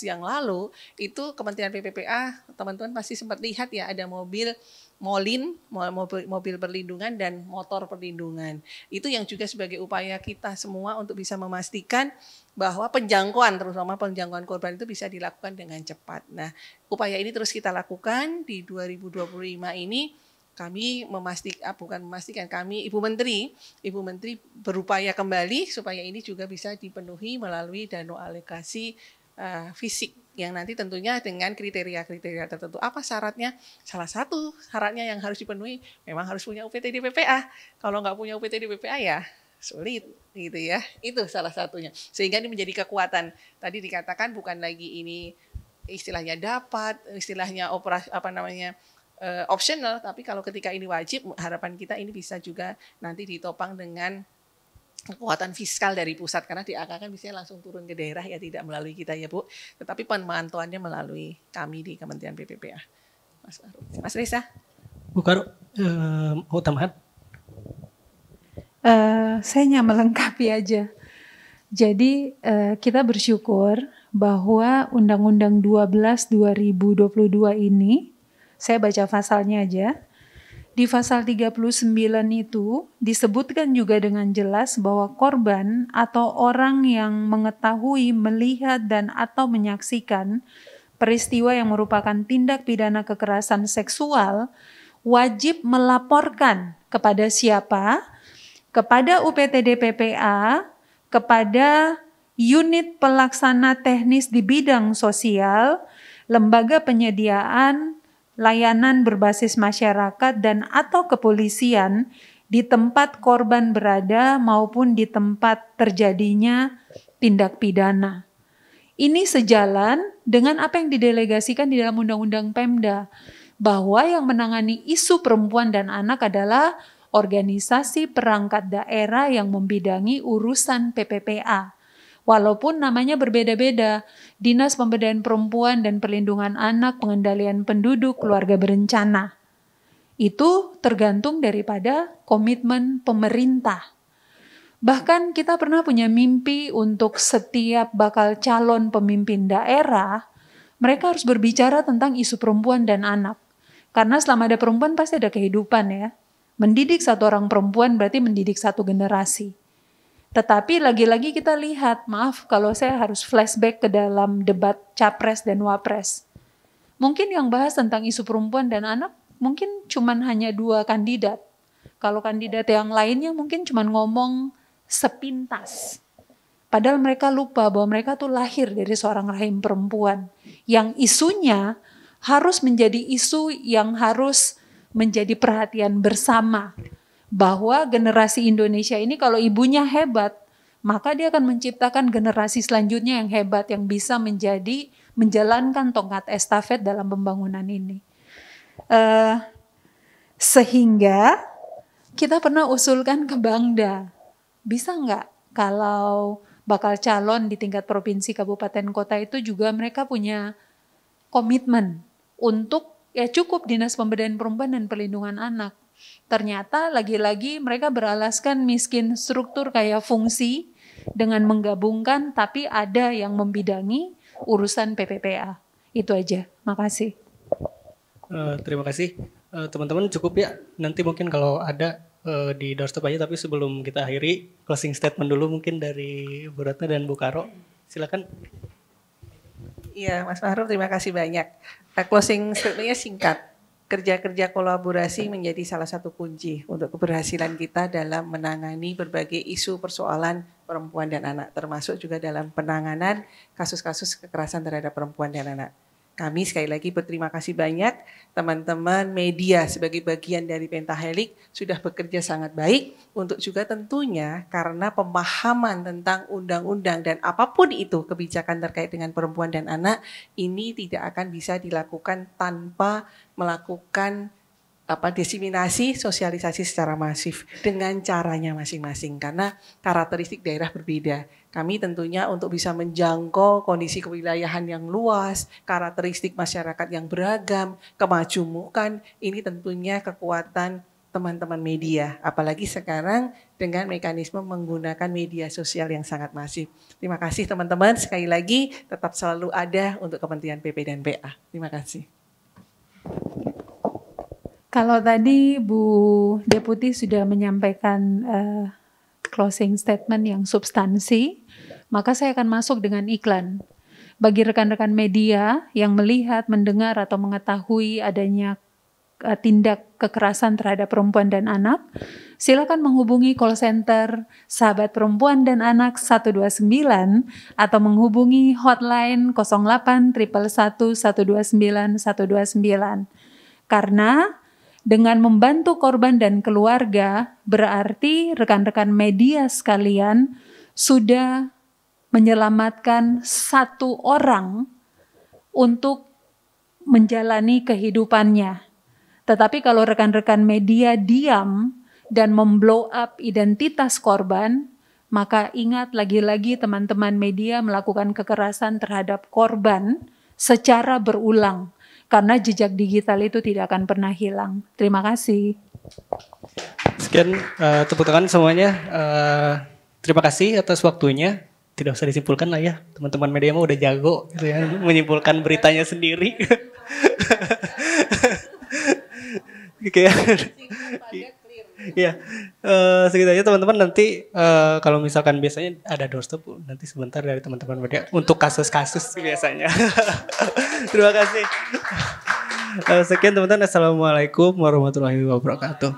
yang lalu itu Kementerian PPPA teman-teman pasti sempat lihat ya ada mobil perlindungan dan motor perlindungan. Itu yang juga sebagai upaya kita semua untuk bisa memastikan bahwa penjangkauan terutama penjangkauan korban itu bisa dilakukan dengan cepat. Nah, upaya ini terus kita lakukan di 2025 ini. Kami Ibu Menteri berupaya kembali supaya ini juga bisa dipenuhi melalui dana alokasi fisik yang nanti tentunya dengan kriteria-kriteria tertentu. Apa syaratnya? Salah satu syaratnya yang harus dipenuhi memang harus punya UPTD PPA. Kalau nggak punya UPTD PPA ya sulit gitu ya. Itu salah satunya. Sehingga ini menjadi kekuatan. Tadi dikatakan bukan lagi ini istilahnya optional, tapi kalau ketika ini wajib, harapan kita ini bisa juga nanti ditopang dengan kekuatan fiskal dari pusat karena DAK kan bisa langsung turun ke daerah ya tidak melalui kita ya Bu, tetapi pemantauannya melalui kami di Kementerian PPPA. Mas Reza. Bu Karo, mau tambahan? Saya hanya melengkapi aja. Jadi kita bersyukur bahwa Undang-Undang 12 2022 ini, saya baca pasalnya aja, di pasal 39 itu disebutkan juga dengan jelas bahwa korban atau orang yang mengetahui, melihat, dan atau menyaksikan peristiwa yang merupakan tindak pidana kekerasan seksual wajib melaporkan kepada siapa? Kepada UPTD PPA, kepada unit pelaksana teknis di bidang sosial, lembaga penyediaan layanan berbasis masyarakat dan atau kepolisian di tempat korban berada maupun di tempat terjadinya tindak pidana. Ini sejalan dengan apa yang didelegasikan di dalam Undang-Undang Pemda, bahwa yang menangani isu perempuan dan anak adalah organisasi perangkat daerah yang membidangi urusan PPPA. Walaupun namanya berbeda-beda, Dinas Pemberdayaan Perempuan dan Perlindungan Anak, Pengendalian Penduduk, Keluarga Berencana. Itu tergantung daripada komitmen pemerintah. Bahkan kita pernah punya mimpi untuk setiap bakal calon pemimpin daerah, mereka harus berbicara tentang isu perempuan dan anak. Karena selama ada perempuan pasti ada kehidupan ya. Mendidik satu orang perempuan berarti mendidik satu generasi. Tetapi lagi-lagi kita lihat, maaf kalau saya harus flashback ke dalam debat Capres dan Wapres. Mungkin yang bahas tentang isu perempuan dan anak, mungkin cuman hanya 2 kandidat. Kalau kandidat yang lainnya mungkin cuman ngomong sepintas. Padahal mereka lupa bahwa mereka tuh lahir dari seorang rahim perempuan. Yang isunya harus menjadi isu yang harus menjadi perhatian bersama. Bahwa generasi Indonesia ini kalau ibunya hebat, maka dia akan menciptakan generasi selanjutnya yang hebat, yang bisa menjalankan tongkat estafet dalam pembangunan ini. Sehingga kita pernah usulkan ke Bangda, bisa nggak kalau bakal calon di tingkat provinsi, kabupaten, kota itu juga mereka punya komitmen untuk ya cukup Dinas Pemberdayaan Perempuan dan Perlindungan Anak. Ternyata lagi-lagi mereka beralaskan miskin struktur kayak fungsi dengan menggabungkan, tapi ada yang membidangi urusan PPPA. Itu aja, makasih. Terima kasih. Teman-teman cukup ya, nanti mungkin kalau ada di doorstep aja, tapi sebelum kita akhiri, closing statement dulu mungkin dari Bu Ratna dan Bu Karo. Silakan. Iya, Mas Ma'ruf, terima kasih banyak. Closing statement-nya singkat. Kerja-kerja kolaborasi menjadi salah satu kunci untuk keberhasilan kita dalam menangani berbagai isu persoalan perempuan dan anak, termasuk juga dalam penanganan kasus-kasus kekerasan terhadap perempuan dan anak. Kami sekali lagi berterima kasih banyak teman-teman media sebagai bagian dari Pentahelix sudah bekerja sangat baik untuk juga tentunya karena pemahaman tentang undang-undang dan apapun itu kebijakan terkait dengan perempuan dan anak ini tidak akan bisa dilakukan tanpa melakukan diseminasi, sosialisasi secara masif dengan caranya masing-masing karena karakteristik daerah berbeda. Kami tentunya untuk bisa menjangkau kondisi kewilayahan yang luas, karakteristik masyarakat yang beragam, kemajemukan, ini tentunya kekuatan teman-teman media. Apalagi sekarang dengan mekanisme menggunakan media sosial yang sangat masif. Terima kasih teman-teman, sekali lagi tetap selalu ada untuk kepentingan PP dan PA. Terima kasih. Kalau tadi Bu Deputi sudah menyampaikan closing statement yang substansi, maka saya akan masuk dengan iklan. Bagi rekan-rekan media yang melihat, mendengar, atau mengetahui adanya tindak kekerasan terhadap perempuan dan anak, silakan menghubungi call center Sahabat Perempuan dan Anak 129 atau menghubungi hotline 08 111 129 129. Karena dengan membantu korban dan keluarga, berarti rekan-rekan media sekalian sudah menyelamatkan satu orang untuk menjalani kehidupannya. Tetapi kalau rekan-rekan media diam dan memblow up identitas korban, maka ingat lagi-lagi teman-teman media melakukan kekerasan terhadap korban secara berulang. Karena jejak digital itu tidak akan pernah hilang. Terima kasih. Sekian tepuk tangan semuanya. Terima kasih atas waktunya. Tidak usah disimpulkan lah ya. Teman-teman media mah udah jago gitu ya, menyimpulkan beritanya sendiri. Kayak iya, segitu aja teman-teman. Nanti kalau misalkan biasanya ada doorstop nanti sebentar dari teman-teman media untuk kasus-kasus biasanya. Terima kasih. Sekian teman-teman. Assalamualaikum warahmatullahi wabarakatuh.